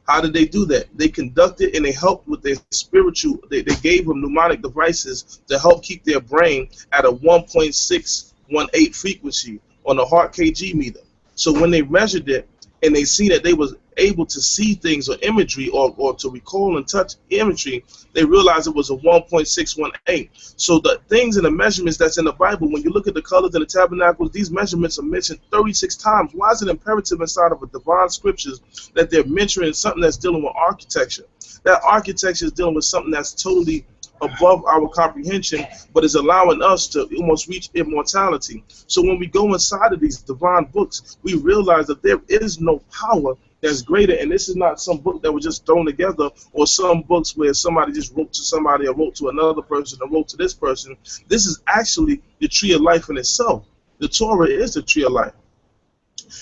How did they do that? They conducted and they helped with their spiritual. They gave them mnemonic devices to help keep their brain at a 1.618 frequency on the heart kg meter. So when they measured it and they see that they was able to see things or imagery, or to recall and touch imagery, they realized it was a 1.618. So the things and the measurements that's in the Bible, when you look at the colors in the tabernacles, these measurements are mentioned 36 times. Why is it imperative inside of a divine scriptures that they're mentioning something that's dealing with architecture? That architecture is dealing with something that's totally above our comprehension, but is allowing us to almost reach immortality. So when we go inside of these divine books, we realize that there is no power that's greater, and this is not some book that was just thrown together, or some books where somebody just wrote to somebody or wrote to another person or wrote to this person. This is actually the tree of life in itself. The Torah is the tree of life.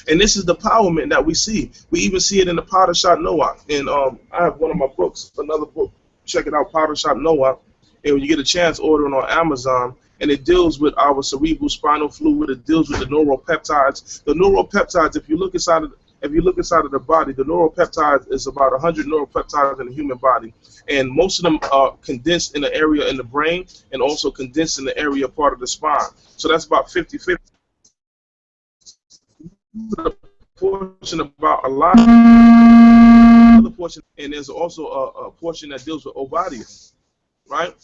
And this is the empowerment that we see. We even see it in the Parashat Noah. And I have one of my books, another book, check it out, Parashat Noah. And when you get a chance, order it on Amazon. And it deals with our cerebral spinal fluid. It deals with the neuropeptides. The neuropeptides, if you look inside of the body, the neuropeptides is about 100 neuropeptides in the human body, and most of them are condensed in the area in the brain, and also condensed in the area part of the spine. So that's about 50-50. The portion about a lot, another portion, and there's also a portion that deals with Obadiah, right?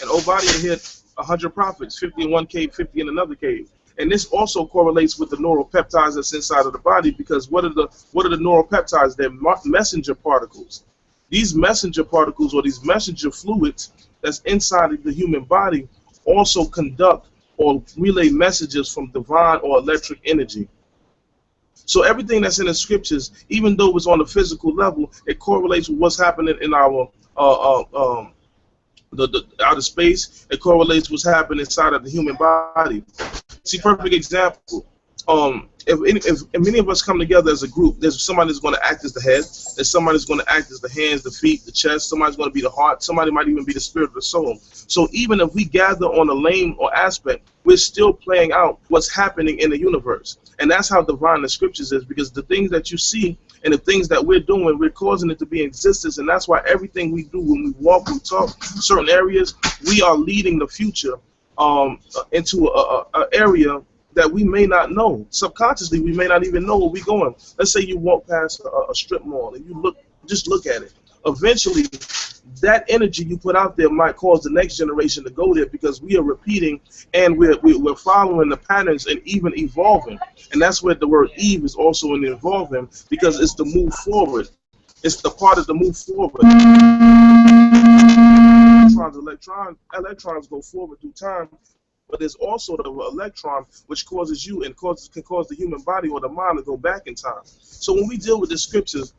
And Obadiah hit 100 prophets, 50 in one cave, 50 in another cave. And this also correlates with the neuropeptides that's inside of the body, because what are the neuropeptides? They're messenger particles. These messenger particles, or these messenger fluids that's inside of the human body, also conduct or relay messages from divine or electric energy. So everything that's in the scriptures, even though it's on the physical level, it correlates with what's happening in our the outer space. It correlates what's happening inside of the human body. See, perfect example. if many of us come together as a group, there's somebody that's going to act as the head, there's somebody that's going to act as the hands, the feet, the chest, somebody's going to be the heart, somebody might even be the spirit of the soul. So even if we gather on a lane or aspect, we're still playing out what's happening in the universe. And that's how divine the scriptures is, because the things that you see and the things that we're doing, we're causing it to be in existence. And that's why everything we do, when we walk, we talk, certain areas, we are leading the future into a area that we may not know. Subconsciously, we may not even know where we're going. Let's say you walk past a strip mall and you just look at it. Eventually, that energy you put out there might cause the next generation to go there, because we are repeating and we're following the patterns and even evolving. And that's where the word Eve is also in evolving, because it's the move forward. It's the part of the move forward. Electrons go forward through time, but there's also the electron, which causes you and can cause the human body or the mind to go back in time. So when we deal with the scriptures,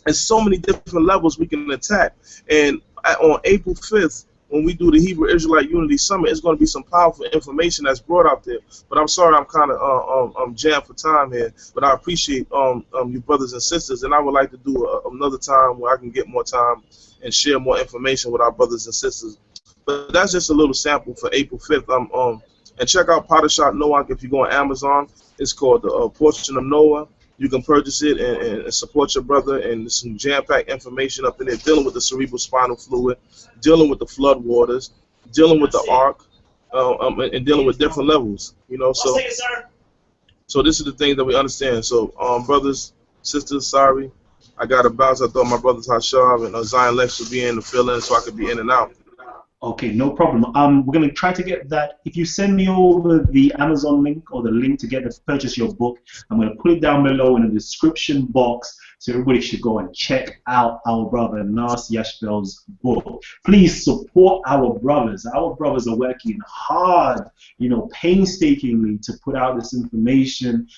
there's so many different levels we can attack. And on April 5th, when we do the Hebrew Israelite Unity Summit, it's going to be some powerful information that's brought out there. But I'm sorry, I'm kind of jammed for time here. But I appreciate you brothers and sisters, and I would like to do another time where I can get more time and share more information with our brothers and sisters. But that's just a little sample for April 5th. And check out Pottershop Noah if you go on Amazon. It's called The Portion of Noah. You can purchase it and support your brother, and there's some jam-packed information up in there dealing with the cerebral spinal fluid, dealing with the flood waters, dealing with the ark, and dealing with different levels. You know, so this is the thing that we understand. So, brothers, sisters, sorry, I got to bounce. I thought my brothers Hashar and Zion Lexx would be in the fill-in, so I could be in and out. Okay, no problem. We're going to try to get that. If you send me over the Amazon link or the link to purchase your book, I'm going to put it down below in the description box, so everybody should go and check out our brother Nasi Yashuvel's book. Please support our brothers. Our brothers are working hard, you know, painstakingly to put out this information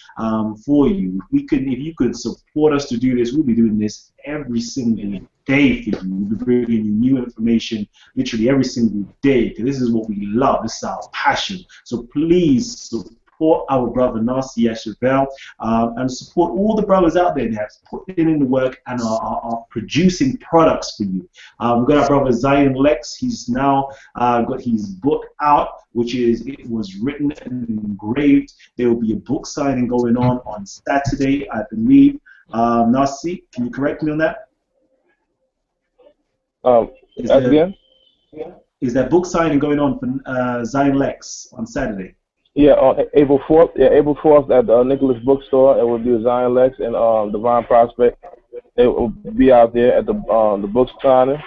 for you. If you could support us to do this, we'll be doing this every single day for you. We'll be bringing you new information literally every single day, because this is what we love. This is our passion. So please support our brother Nasi Yashuvel, and support all the brothers out there that have put in the work and are producing products for you. We've got our brother Zion Lexx. He's now got his book out, it was written and engraved. There will be a book signing going on Saturday, I believe. Nasi, can you correct me on that? Is there book signing going on for Zion Lexx on Saturday? Yeah, on April 4th. Yeah, April 4th at the Nicholas Bookstore. It will be Zion Lexx and Divine Prospect. They will be out there at the book signing.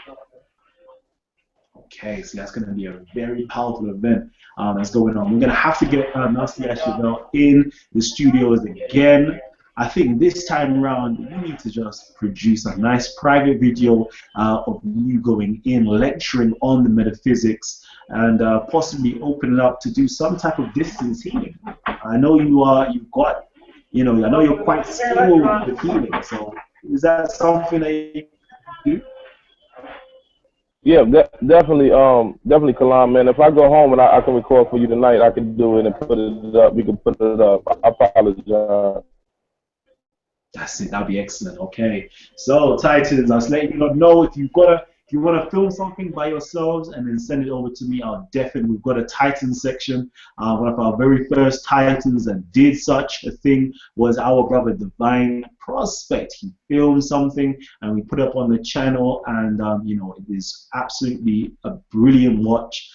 Okay, so that's going to be a very powerful event that's going on. We're going to have to get Nasi Yashuvel in the studios again. I think this time around, we need to just produce a nice private video of you going in, lecturing on the metaphysics, and possibly open it up to do some type of distance healing. I know I know you're quite skilled with healing, so is that something that you do? Yeah, definitely, Kalam, man. If I go home and I can record for you tonight, I can do it and put it up. We can put it up. I apologize. That's it. That'd be excellent. Okay. So Titans, I was letting you know if you want to film something by yourselves and then send it over to me, we've got a Titans section. One of our very first Titans that did such a thing was our brother Divine Prospect. He filmed something and we put it up on the channel, and it is absolutely a brilliant watch.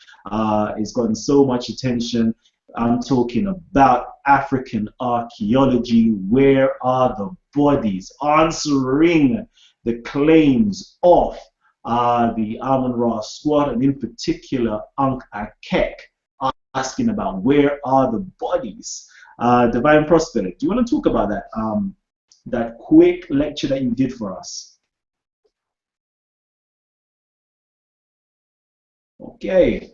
It's gotten so much attention. I'm talking about African archaeology. Where are the bodies? Answering the claims of the Amun-Ra squad, and in particular Ankh Akek, asking about where are the bodies. Divine Prospect, do you want to talk about that? That quick lecture that you did for us. Okay.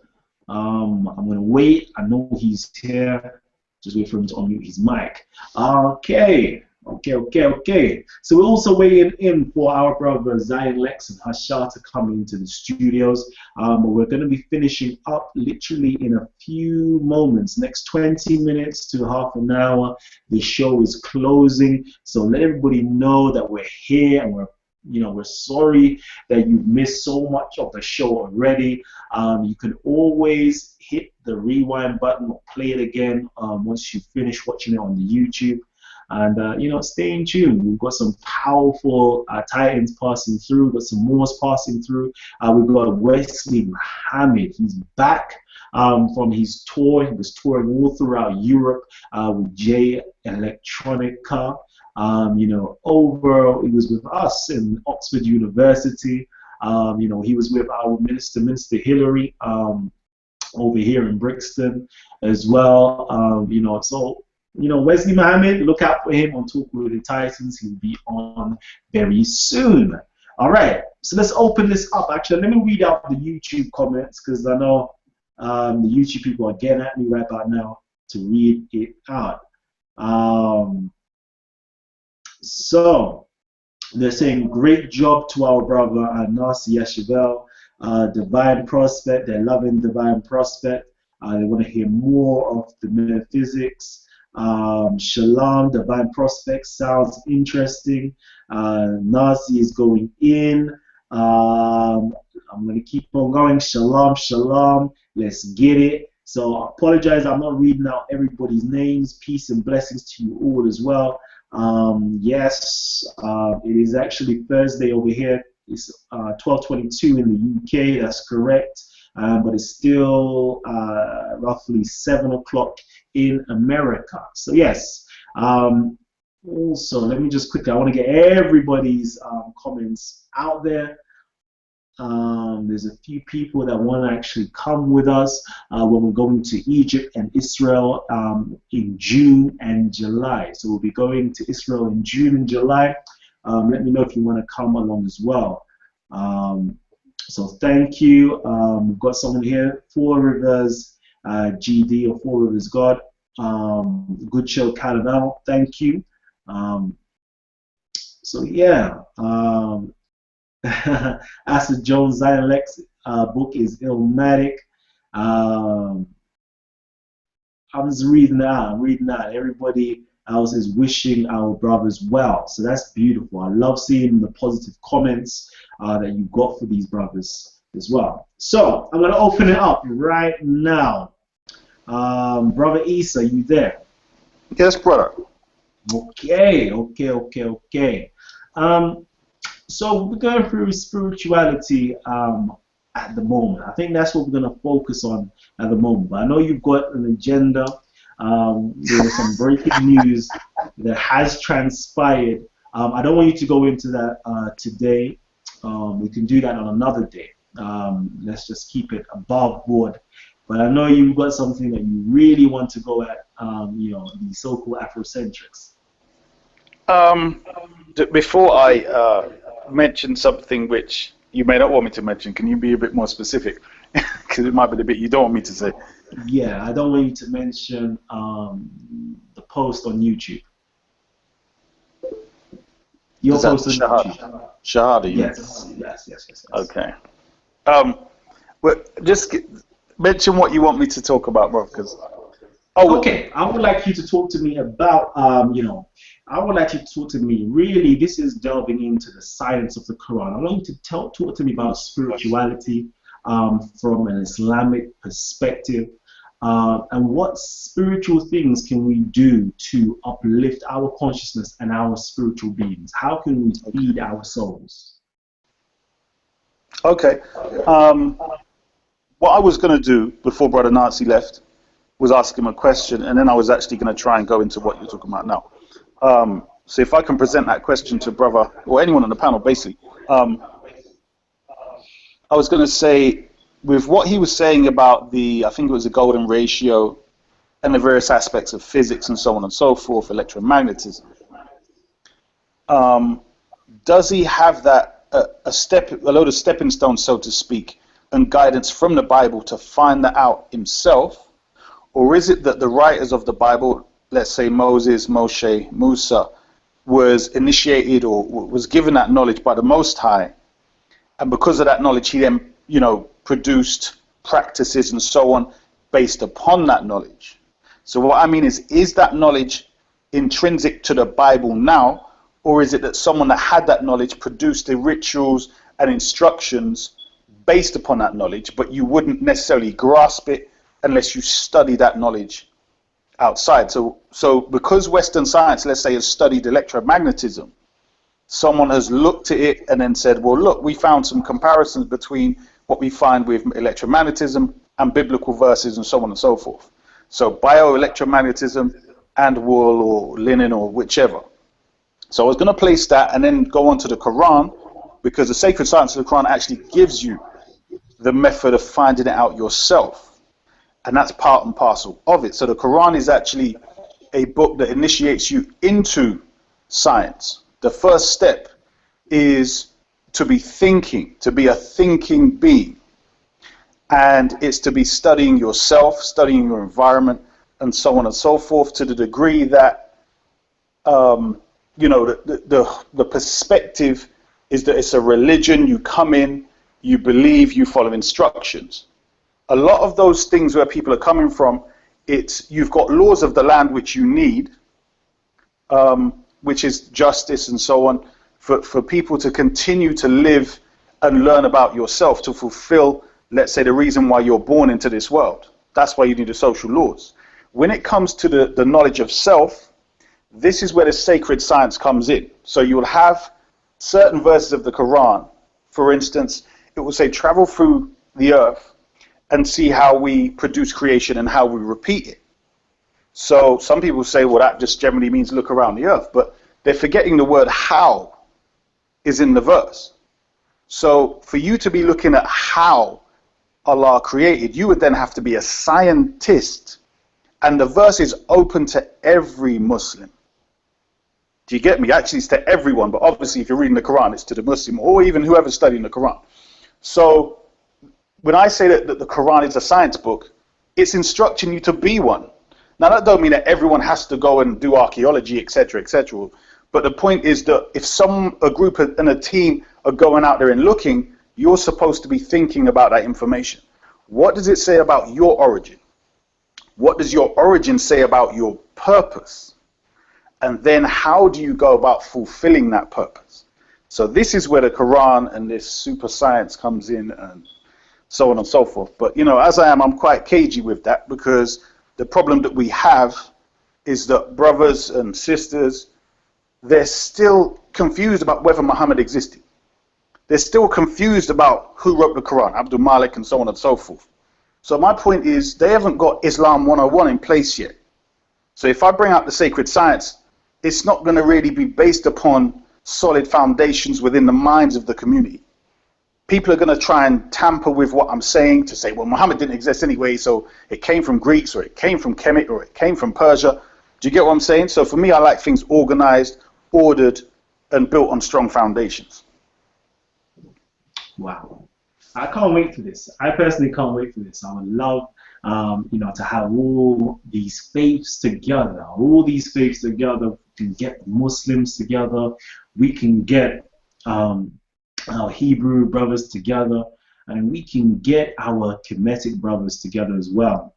I'm going to wait. I know he's here. Just wait for him to unmute his mic. Okay. Okay. So we're also waiting in for our brothers Zion, Lexx, and Hashar to come into the studios. We're going to be finishing up literally in a few moments, next 20 minutes to half an hour. The show is closing, so let everybody know that we're here and we're sorry that you've missed so much of the show already. You can always hit the rewind button or play it again once you finish watching it on the YouTube. And stay in tune. We've got some powerful Titans passing through. We've got some Moors passing through. We've got Wesley Muhammad. He's back from his tour. He was touring all throughout Europe with J Electronica. He was with us in Oxford University. He was with our Minister Hillary over here in Brixton as well. Wesley Muhammad, look out for him on Talk with the Titans. He'll be on very soon. All right, so let's open this up. Actually, let me read out the YouTube comments because I know the YouTube people are getting at me right about now to read it out. So they're saying great job to our brother Nasi Yashuvel, Divine Prospect. They're loving Divine Prospect. They want to hear more of the metaphysics. Shalom, Divine Prospect sounds interesting. Nasi is going in. I'm going to keep on going. Shalom. Let's get it. So I apologize, I'm not reading out everybody's names. Peace and blessings to you all as well. Yes, it is actually Thursday over here. It's 12:22 in the UK. That's correct. But it's still roughly 7 o'clock in America. So yes. Also, let me just quickly, I want to get everybody's comments out there. There's a few people that want to actually come with us when we're going to Egypt and Israel in June and July. So we'll be going to Israel in June and July. Let me know if you want to come along as well. So thank you. We've got someone here, Four Rivers GD or Four Rivers God. Good show, Kalam. Thank you. So yeah. Acid Jones Zion Lexx book is Illmatic. I'm just reading that. Everybody else is wishing our brothers well. So that's beautiful. I love seeing the positive comments that you got for these brothers as well. So I'm going to open it up right now. Brother Issa, you there? Yes, brother. Okay. So we're going through spirituality at the moment. I think that's what we're going to focus on at the moment. But I know you've got an agenda. There's some breaking news that has transpired. I don't want you to go into that today. We can do that on another day. Let's just keep it above board. But I know you've got something that you really want to go at, the so-called Afrocentrics. Before I mention something which you may not want me to mention, can you be a bit more specific? Because it might be the bit you don't want me to say. Yeah, I don't want you to mention the post on YouTube. Your post on YouTube. Shahada, Yes. Okay. Well, just mention what you want me to talk about, bro. Because okay, I would like you to talk to me about I would like you to talk to me. Really, this is delving into the science of the Quran. I want you to talk to me about spirituality from an Islamic perspective, and what spiritual things can we do to uplift our consciousness and our spiritual beings? How can we feed our souls? Okay. What I was going to do before Brother Nazi left was ask him a question, and then I was actually going to try and go into what you're talking about now. So if I can present that question to brother, or anyone on the panel, basically, I was going to say, with what he was saying about I think it was the golden ratio, and the various aspects of physics and so on and so forth, electromagnetism, does he have that, a load of stepping stones, so to speak, and guidance from the Bible to find that out himself? Or is it that the writers of the Bible, let's say Moses, Moshe, Musa, was initiated or was given that knowledge by the Most High, and because of that knowledge, he then, you know, produced practices and so on based upon that knowledge. So what I mean is that knowledge intrinsic to the Bible now, or is it that someone that had that knowledge produced the rituals and instructions based upon that knowledge, but you wouldn't necessarily grasp it unless you study that knowledge outside? So because Western science, let's say, has studied electromagnetism, someone has looked at it and then said, well, look, we found some comparisons between what we find with electromagnetism and biblical verses and so on and so forth. So bioelectromagnetism and wool or linen or whichever. So I was going to place that and then go on to the Quran, because the sacred science of the Quran actually gives you the method of finding it out yourself. And that's part and parcel of it. So the Quran is actually a book that initiates you into science. The first step is to be thinking, to be a thinking being. And it's to be studying yourself, studying your environment, and so on and so forth, to the degree that, you know, the perspective is that it's a religion. You come in, you believe, you follow instructions. A lot of those things where people are coming from, it's you've got laws of the land which you need, which is justice and so on, for people to continue to live and learn about yourself, to fulfill, let's say, the reason why you're born into this world. That's why you need the social laws. When it comes to the knowledge of self, this is where the sacred science comes in. So you will have certain verses of the Quran. For instance, it will say, travel through the earth and see how we produce creation and how we repeat it. So some people say, well, that just generally means look around the earth, but they're forgetting the word how is in the verse. So for you to be looking at how Allah created, you would then have to be a scientist. And the verse is open to every Muslim. Do you get me? Actually, it's to everyone, but obviously if you're reading the Quran, it's to the Muslim or even whoever's studying the Quran. So when I say that the Quran is a science book, it's instructing you to be one. Now, that don't mean that everyone has to go and do archaeology, etc., etc. But the point is that if a group and a team are going out there and looking, you're supposed to be thinking about that information. What does it say about your origin? What does your origin say about your purpose? And then how do you go about fulfilling that purpose? So this is where the Quran and this super science comes in and so on and so forth. But, you know, as I'm quite cagey with that, because the problem that we have is that brothers and sisters, they're still confused about whether Muhammad existed. They're still confused about who wrote the Quran, Abdul Malik and so on and so forth. So my point is, they haven't got Islam 101 in place yet. So if I bring out the sacred science, it's not going to really be based upon solid foundations within the minds of the community. People are going to try and tamper with what I'm saying to say, well, Muhammad didn't exist anyway, so it came from Greeks, or it came from Kemet, or it came from Persia. Do you get what I'm saying? So for me, I like things organized, ordered, and built on strong foundations. Wow. I can't wait for this. I personally can't wait for this. I would love, you know, to have all these faiths together. We can get Muslims together. We can get our Hebrew brothers together, and we can get our Kemetic brothers together as well,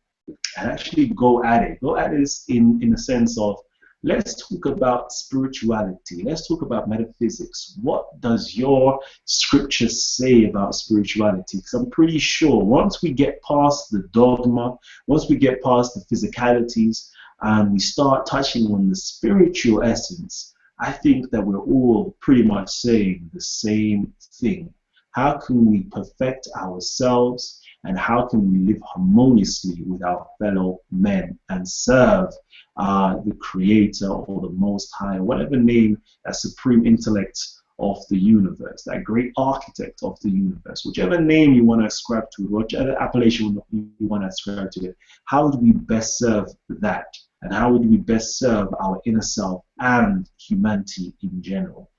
and actually go at it. Go at it in the sense of, let's talk about spirituality. Let's talk about metaphysics. What does your scripture say about spirituality? Because I'm pretty sure once we get past the dogma, once we get past the physicalities, and we start touching on the spiritual essence, I think that we're all pretty much saying the same thing. How can we perfect ourselves, and how can we live harmoniously with our fellow men and serve the Creator or the Most High, or whatever name, that supreme intellect of the universe, that great architect of the universe, whichever name you want to ascribe to it, whichever appellation you want to ascribe to it. How do we best serve that? And how would we best serve our inner self and humanity in general?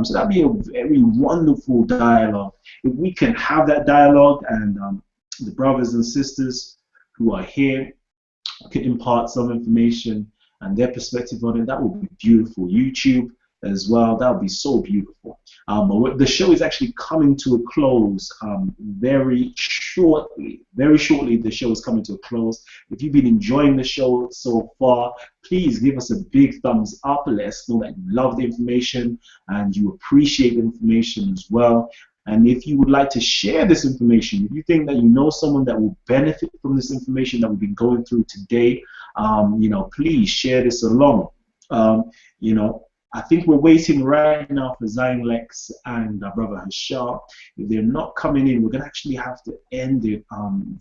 So that'd be a very wonderful dialogue. If we can have that dialogue, and the brothers and sisters who are here can impart some information and their perspective on it, that would be beautiful. YouTube, as well. That would be so beautiful. But the show is actually coming to a close very shortly. Very shortly, the show is coming to a close. If you've been enjoying the show so far, please give us a big thumbs up. Let us know that you love the information and you appreciate the information as well. And if you would like to share this information, if you think that you know someone that will benefit from this information that we've been going through today, please share this along. I think we're waiting right now for Zion Lexx and brother Hashar. If they're not coming in, we're gonna actually have to end it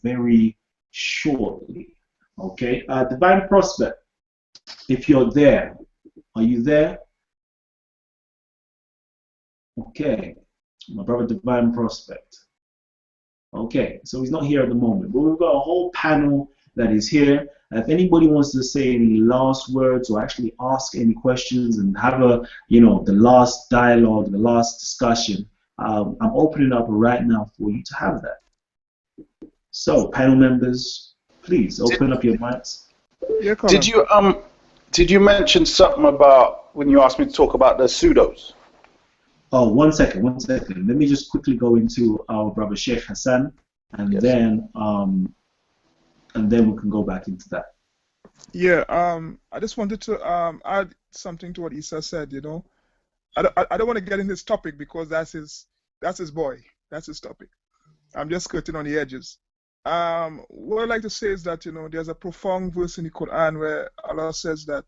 very shortly. Okay, Divine Prospect, if you're there, are you there? Okay, my brother Divine Prospect. Okay, so he's not here at the moment, but we've got a whole panel that is here. If anybody wants to say any last words or actually ask any questions and have the last dialogue, the last discussion, I'm opening up right now for you to have that. So, panel members, please open up your mics. Yeah, Did you mention something about when you asked me to talk about the pseudos? Oh, one second. Let me just quickly go into our brother Sheikh Hassan, and Yes. then we can go back into that. Yeah, I just wanted to add something to what Issa said. I don't want to get in this topic because that's his boy, that's his topic. I'm just skirting on the edges. What I'd like to say is that there's a profound verse in the Quran where Allah says that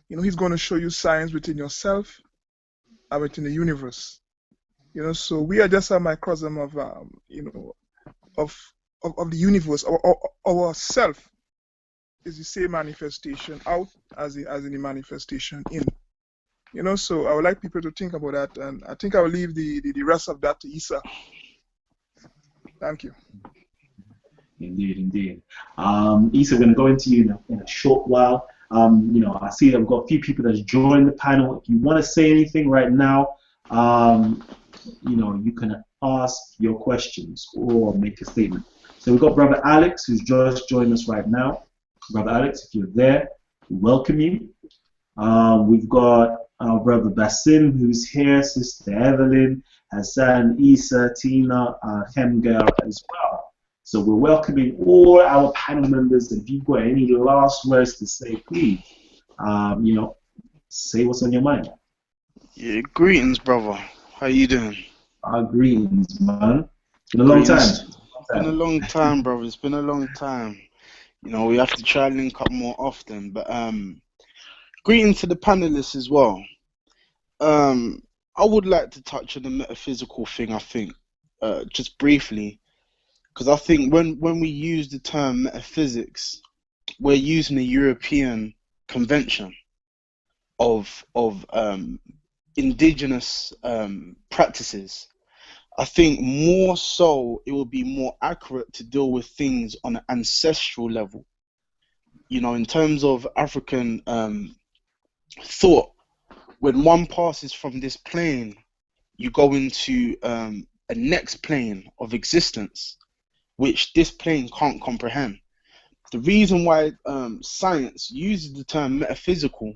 He's going to show you signs within yourself and within the universe. So we are just a microcosm of of the universe. Our self is the same manifestation out as in the manifestation in. So I would like people to think about that, and I think I will leave the rest of that to Issa. Thank you. Indeed. Issa, going to go into you in a short while. I see that we've got a few people that's joined the panel. If you want to say anything right now, you can ask your questions or make a statement. So we've got Brother Alex, who's just joined us right now. Brother Alex, if you're there, we welcome you. We've got our Brother Basim, who's here, Sister Evelyn, Hassan, Issa, Tina, Hemgar as well. So we're welcoming all our panel members. If you've got any last words to say, please, say what's on your mind. Yeah, greetings, brother. How you doing? Greetings, man. It's been a long time. It's been a long time, brother. It's been a long time. We have to try and link up more often. But greetings to the panelists as well. I would like to touch on the metaphysical thing, I think, just briefly. Because I think when we use the term metaphysics, we're using a European convention of indigenous practices. I think more so it would be more accurate to deal with things on an ancestral level. In terms of African thought, when one passes from this plane, you go into a next plane of existence, which this plane can't comprehend. The reason why science uses the term metaphysical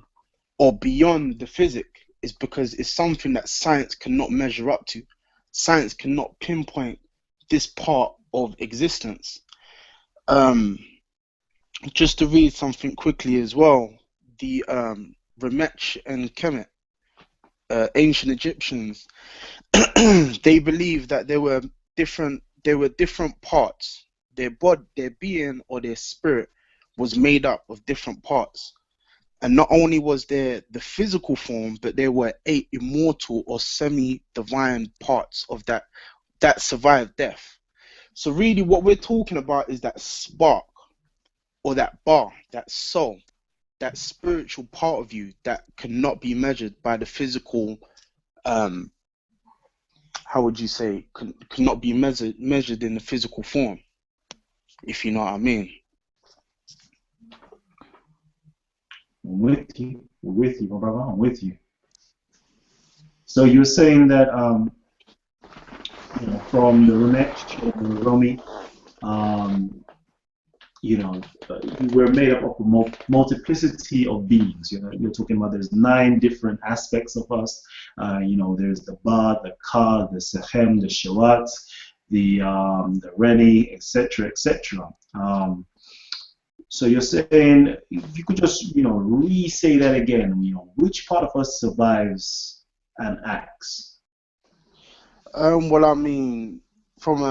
or beyond the physic is because it's something that science cannot measure up to. Science cannot pinpoint this part of existence. Just to read something quickly as well, the Remetch and Kemet, ancient Egyptians, they believed that there were different parts. Their being or their spirit was made up of different parts. And not only was there the physical form, but there were 8 immortal or semi-divine parts of that survived death. So really what we're talking about is that spark or that bar, that soul, that spiritual part of you that cannot be measured by the physical, how would you say, cannot be measured in the physical form, if you know what I mean. I'm with you, my brother. I'm with you. So you're saying that, from the Remetch or the Romi, we're made up of a multiplicity of beings. You're talking about there's 9 different aspects of us. There's the Ba, the Ka, the Sechem, the Shawat, the Reni, etc., etc. So you're saying, if you could just, re-say that again, which part of us survives and acts? Well, I mean, from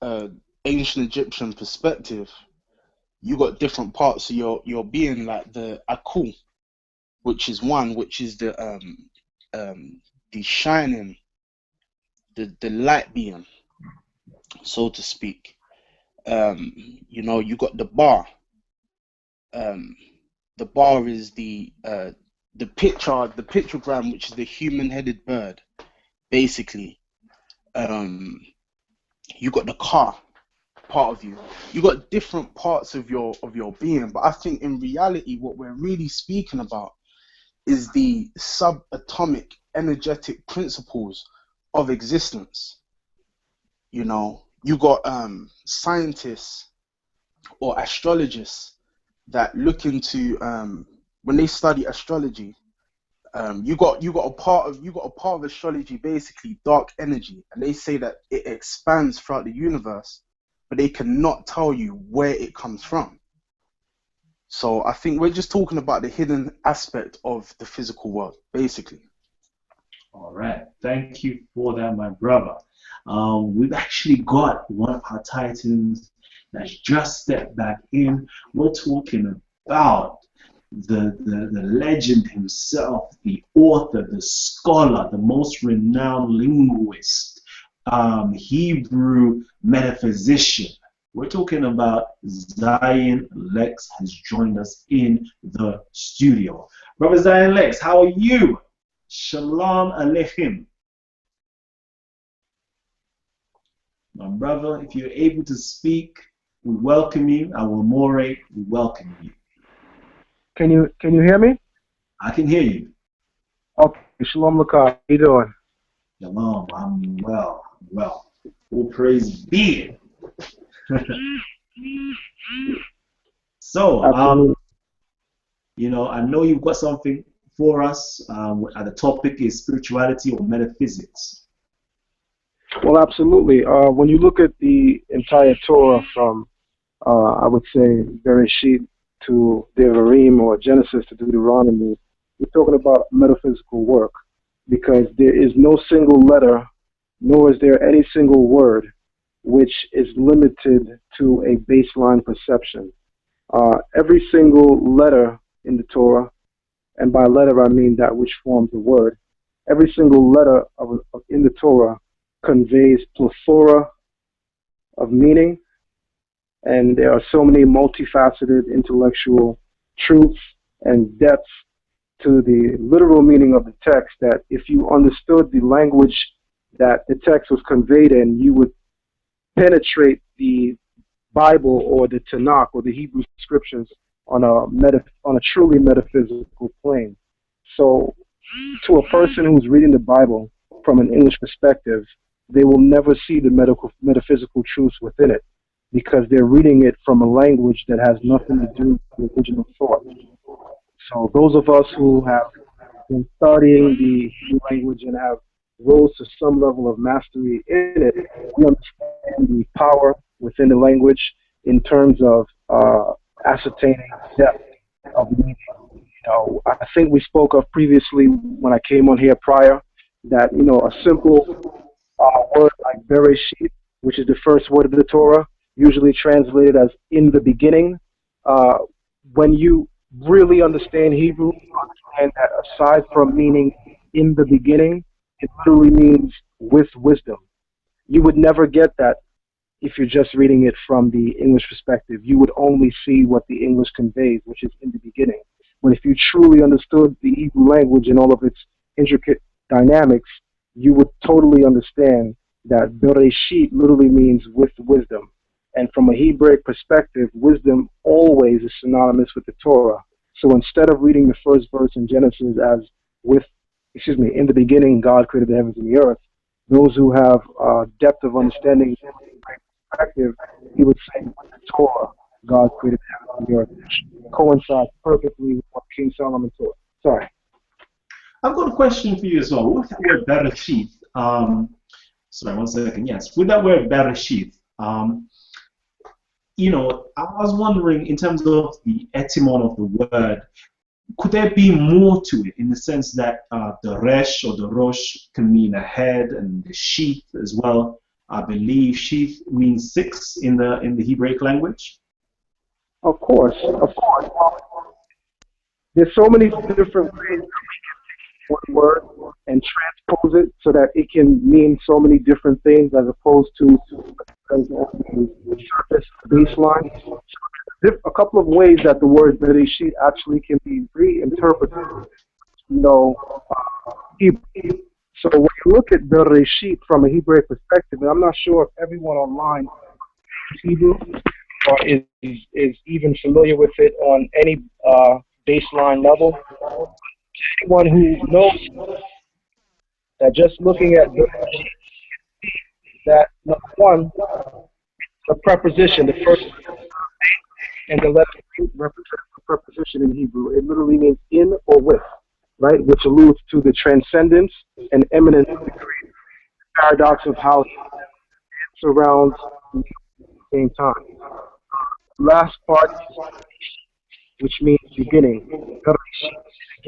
a ancient Egyptian perspective, you got different parts of your being, like the Akul, which is the shining, the light being, so to speak. You got the Ba. The Ba is the pictogram, which is the human-headed bird, basically. You got the Ka part of you. You got different parts of your being, but I think in reality, what we're really speaking about is the subatomic energetic principles of existence. You got scientists or astrologists that look into when they study astrology. You got a part of astrology, basically dark energy, and they say that it expands throughout the universe, but they cannot tell you where it comes from. So I think we're just talking about the hidden aspect of the physical world, basically. All right, thank you for that, my brother. We've actually got one of our titans that's just stepped back in. We're talking about the legend himself, the author, the scholar, the most renowned linguist, Hebrew metaphysician. We're talking about Zion Lexx has joined us in the studio. Brother Zion Lexx, how are you? Shalom Aleichem. My brother, if you're able to speak, we welcome you. Our More, we welcome you. Can you hear me? I can hear you. Okay, Shalom Lakar. How you doing? Shalom, I'm well. All praise be. So, I know you've got something for us. The topic is spirituality or metaphysics. Well, absolutely. When you look at the entire Torah from, I would say, Bereshit to Devarim or Genesis to Deuteronomy, we're talking about metaphysical work, because there is no single letter, nor is there any single word which is limited to a baseline perception. Every single letter in the Torah, and by letter I mean that which forms the word, every single letter in the Torah conveys plethora of meaning, and there are so many multifaceted intellectual truths and depths to the literal meaning of the text that if you understood the language that the text was conveyed in, you would penetrate the Bible or the Tanakh or the Hebrew scriptures on a truly metaphysical plane. So to a person who's reading the Bible from an English perspective, they will never see the metaphysical truths within it, because they're reading it from a language that has nothing to do with the original thought. So those of us who have been studying the Hebrew language and have rose to some level of mastery in it, we understand the power within the language in terms of ascertaining depth of meaning. I think we spoke of previously when I came on here prior that, a simple word like Bereshit, which is the first word of the Torah, usually translated as in the beginning. When you really understand Hebrew, you understand that aside from meaning in the beginning, it literally means with wisdom. You would never get that if you're just reading it from the English perspective. You would only see what the English conveys, which is in the beginning. But if you truly understood the Hebrew language and all of its intricate dynamics, you would totally understand that Bereshit literally means with wisdom. And from a Hebraic perspective, wisdom always is synonymous with the Torah. So instead of reading the first verse in Genesis as in the beginning God created the heavens and the earth, those who have depth of understanding from a Hebraic perspective, he would say, with the Torah, God created heaven and the earth. Which coincides perfectly with what King Solomon taught. Sorry. I've got a question for you as well. With that word Bereshit, sorry, 1 second. Yes, with that word Bereshit, you know, I was wondering in terms of the etymon of the word, could there be more to it in the sense that the resh or the rosh can mean a head and the sheath as well? I believe sheath means 6 in the Hebraic language. Of course, of course. There's so many different ways that we can take one word and transpose it so that it can mean so many different things as opposed to the surface baseline. So there's a couple of ways that the word Bereshit actually can be reinterpreted. You know, Hebrew. So when you look at Bereshit from a Hebrew perspective, and I'm not sure if everyone online is Hebrew or is even familiar with it on any baseline level. Anyone who knows that just looking at Bereshit, that number one, the preposition, the first and the letter represents the preposition in Hebrew. It literally means in or with, right? Which alludes to the transcendence and eminence of the creator. The paradox of how he surrounds at the same time. Last part is which means beginning. Again,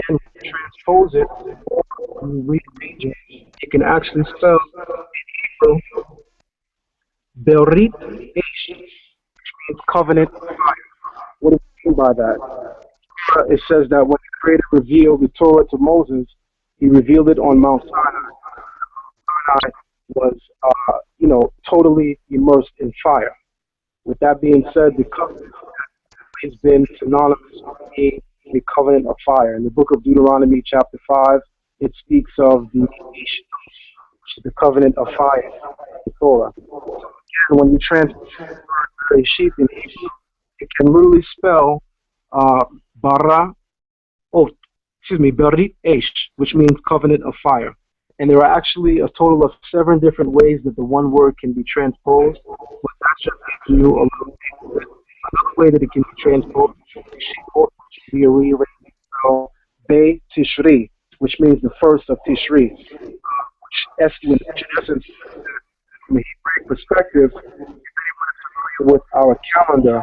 when you transpose it, when you rearrange it, you can actually spell in Hebrew Berit Eish, which means covenant of fire. What do we mean by that? It says that when the Creator revealed the Torah to Moses, he revealed it on Mount Sinai. Sinai was, totally immersed in fire. With that being said, the covenant has been synonymous with being the covenant of fire. In the book of Deuteronomy, chapter 5, it speaks of the covenant of fire, the Torah. So again, when you translate a sheep in Hebrew, it can literally spell Berit Eish, which means covenant of fire. And there are actually a total of 7 different ways that the one word can be transposed. But that's just giving you a little bit. Another way that it can be transposed is be rearranged so Be Tishri, which means the first of Tishri. Which in essence, from a Hebraic perspective, if anyone is familiar with our calendar,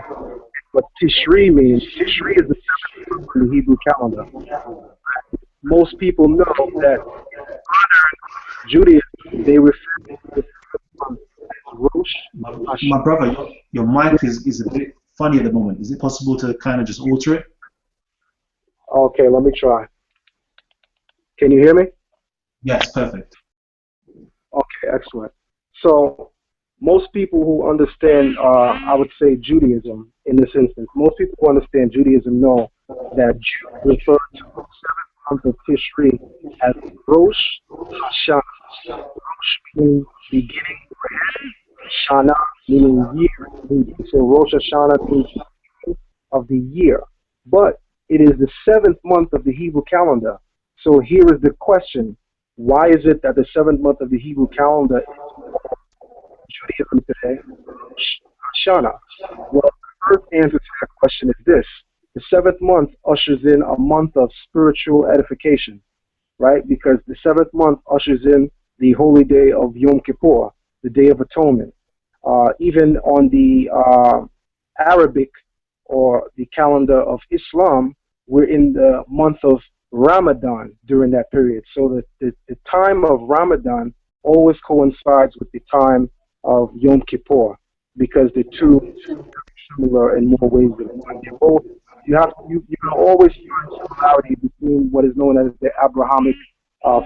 what Tishri means, Tishri is the 7th month in the Hebrew calendar. Most people know that in modern Judaism, they refer to the 7th month as Rosh My brother, your mic is a bit funny at the moment. Is it possible to kind of just alter it? Okay, let me try. Can you hear me? Yes, perfect. Okay, excellent. So most people who understand, I would say, Judaism in this instance, most people who understand Judaism know that Jude refers to the 7th month of Tishri as Rosh Hashanah. Rosh meaning beginning or end, Shana meaning year. So Rosh Hashanah means beginning of the year. But it is the 7th month of the Hebrew calendar. So here is the question. Why is it that the 7th month of the Hebrew calendar is Judaism today, Hashanah? Well, the first answer to that question is this. The 7th month ushers in a month of spiritual edification, right? Because the 7th month ushers in the holy day of Yom Kippur, the Day of Atonement. Even on the Arabic or the calendar of Islam, we're in the month of Ramadan during that period. So the time of Ramadan always coincides with the time of Yom Kippur because the two are similar in more ways than one. They're both, you can always find similarity between what is known as the Abrahamic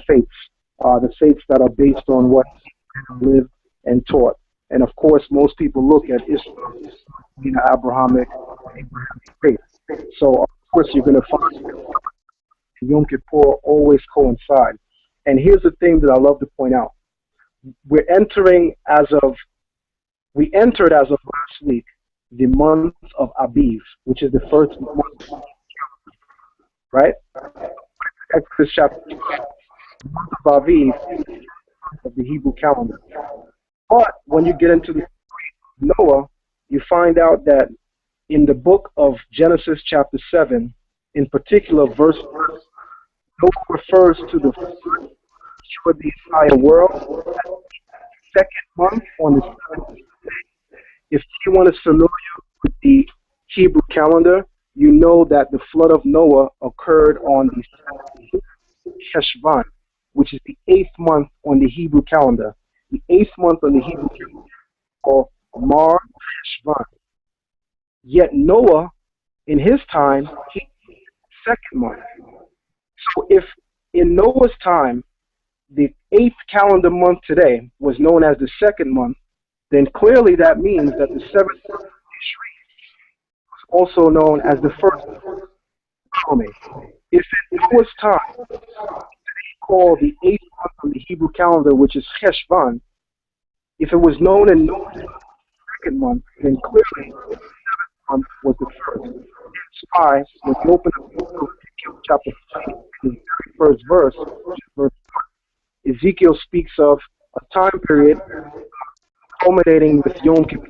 faiths, the faiths that are based on what lived and taught. And of course, most people look at Islam as being an Abrahamic faith. So of course, you're going to find Yom Kippur always coincide. And here's the thing that I love to point out. We entered as of last week the month of Aviv, which is the first month, right? Exodus chapter 2, the month of Aviv of the Hebrew calendar. But when you get into the story of you find out that in the book of Genesis chapter 7, in particular verse, Noah refers to the flood for the entire world as the second month on the 7th. If anyone is familiar with the Hebrew calendar, you know that the flood of Noah occurred on the 17th Heshvan, which is the 8th month on the Hebrew calendar. The 8th month on the Hebrew calendar is called Mar Heshvan. Yet Noah, in his time, he second month. So if in Noah's time, the 8th calendar month today was known as the second month, then clearly that means that the 7th month was also known as the first month. If in Noah's time, they call the 8th month on the Hebrew calendar, which is Heshvan, if it was known in Noah's second month, then clearly the 7th month was the first. That's why when you open up Ezekiel chapter 3, the very first verse, verse 1, Ezekiel speaks of a time period culminating with Yom Kippur.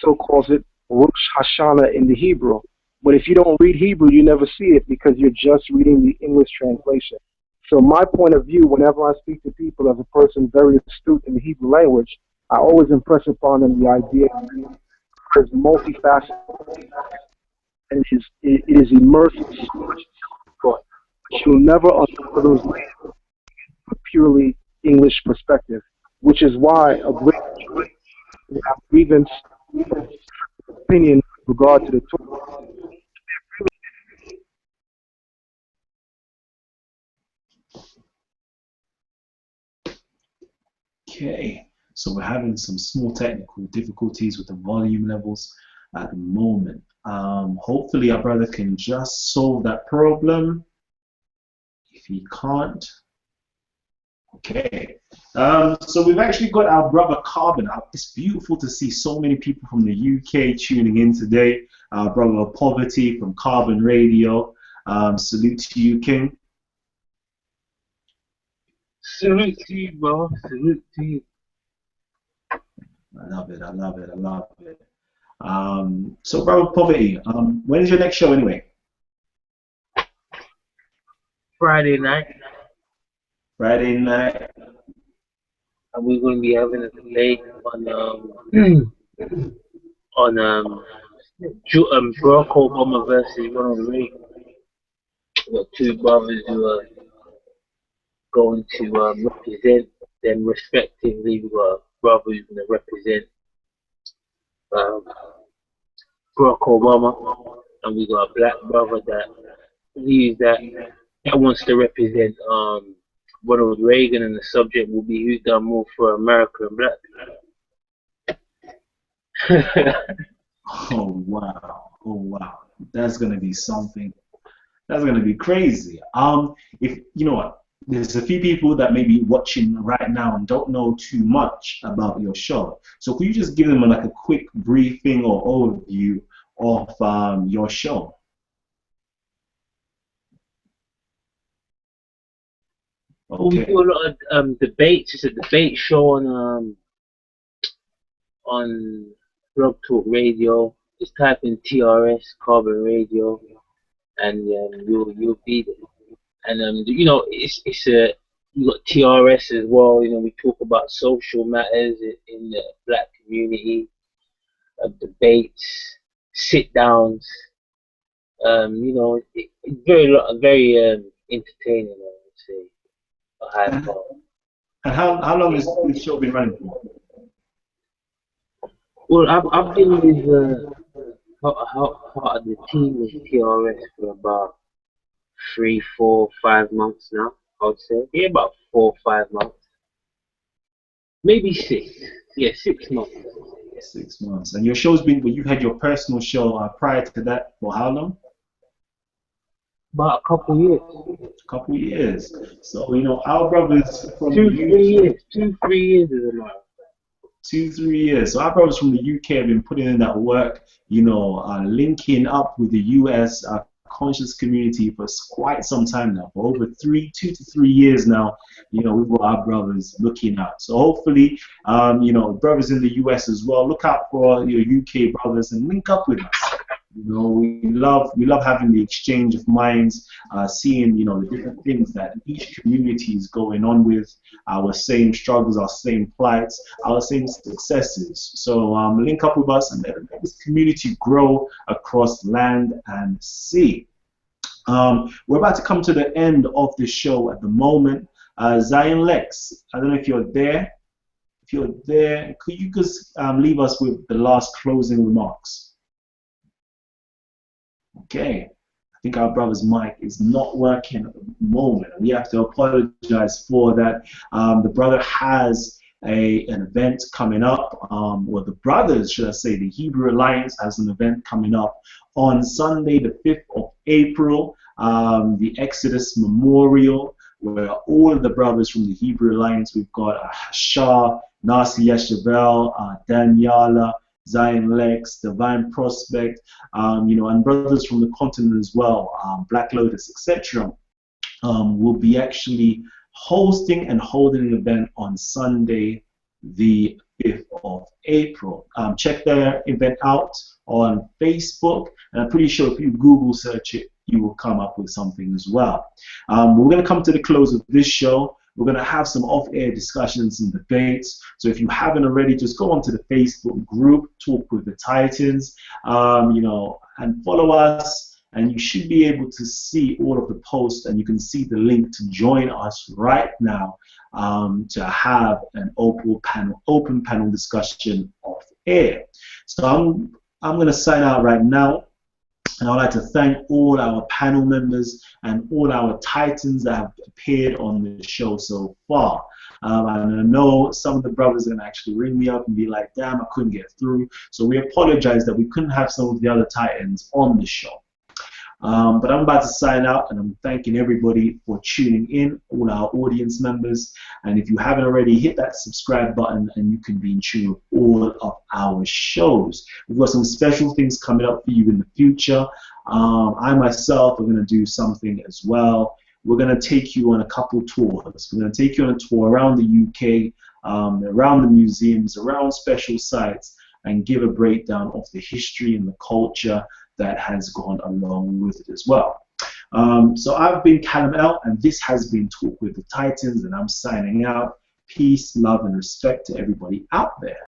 So calls it Rosh Hashanah in the Hebrew. But if you don't read Hebrew, you never see it because you're just reading the English translation. So my point of view, whenever I speak to people as a person very astute in the Hebrew language, I always impress upon them the idea that it's multifaceted and it is immersed in so much thought. But you'll never uncover those layers from a purely English perspective, which is why a great majority have grievance opinion with regard to the Torah. Okay, so we're having some small technical difficulties with the volume levels at the moment. Hopefully our brother can just solve that problem. If he can't, okay. So we've actually got our brother Carbon out. It's beautiful to see so many people from the UK tuning in today. Our brother Poverty from Carbon Radio. Salute to you, King. Salute to you, bro. Salute to you. I love it. I love it. I love it. So, brother Poverty, when is your next show anyway? Friday night. Friday night. And we're going to be having a debate on Barack Obama versus Ronald Reagan. We've got two brothers who are going to represent them respectively. We've got a brother who's going to represent Barack Obama, and we got a black brother that wants to represent Ronald Reagan, and the subject will be who's done more for America and black people. Oh wow! Oh wow! That's gonna be something. That's gonna be crazy. If you know what, there's a few people that may be watching right now and don't know too much about your show. So could you just give them like a quick briefing or overview of your show? Well, we do a lot of debates. It's a debate show on Blog Talk Radio. Just type in TRS Carbon Radio, and you'll be there. And you know, it's you got TRS as well. You know, we talk about social matters in the black community, debates, sit downs. You know, it's very entertaining, I would say. And how long has this show been running for? Well, I've been with part of the team with TRS for about 3, 4, 5 months now. I would say, yeah, about 4 or 5 months, maybe 6. Yeah, 6 months. 6 months. And your show's been, well, you had your personal show prior to that for how long? About a couple years. A couple years. So, you know, our brothers from 2, the 3 years. 2, 3 years is a lot. 2, 3 years. So our brothers from the UK have been putting in that work, you know, linking up with the US conscious community for quite some time now, for over 2 to 3 years now. You know, we've got our brothers looking out. So hopefully, you know, brothers in the US as well, look out for your UK brothers and link up with us. You know, we love having the exchange of minds, seeing, you know, the different things that each community is going on with, our same struggles, our same plights, our same successes. So link up with us and let this community grow across land and sea. We're about to come to the end of the show at the moment. Zion Lexx, I don't know if you're there. If you're there, could you just leave us with the last closing remarks? Okay, I think our brother's mic is not working at the moment. We have to apologize for that. The brother has an event coming up, or the brothers, should I say, the Hebrew Alliance has an event coming up on Sunday, the 5th of April, the Exodus Memorial, where all of the brothers from the Hebrew Alliance, we've got Hashar, Nasi Yashuvel, Daniela, Zion Lexx, Divine Prospect, you know, and brothers from the continent as well, Black Lotus, etc., will be actually hosting and holding an event on Sunday, the 5th of April. Check their event out on Facebook, and I'm pretty sure if you Google search it, you will come up with something as well. We're going to come to the close of this show. We're going to have some off-air discussions and debates. So if you haven't already, just go onto the Facebook group, Talk with the Titans, you know, and follow us. And you should be able to see all of the posts, and you can see the link to join us right now to have an open panel discussion off air. So I'm going to sign out right now. And I'd like to thank all our panel members and all our titans that have appeared on the show so far. And I know some of the brothers are going to actually ring me up and be like, damn, I couldn't get through. So we apologize that we couldn't have some of the other titans on the show. But I'm about to sign out, and I'm thanking everybody for tuning in, all our audience members. And if you haven't already, hit that subscribe button and you can be in tune with all of our shows. We've got some special things coming up for you in the future. I myself are going to do something as well. We're going to take you on a couple tours. We're going to take you on a tour around the UK, around the museums, around special sites, and give a breakdown of the history and the culture that has gone along with it as well. So I've been Kalam L, and this has been Talk with the Titans, and I'm signing out. Peace, love, and respect to everybody out there.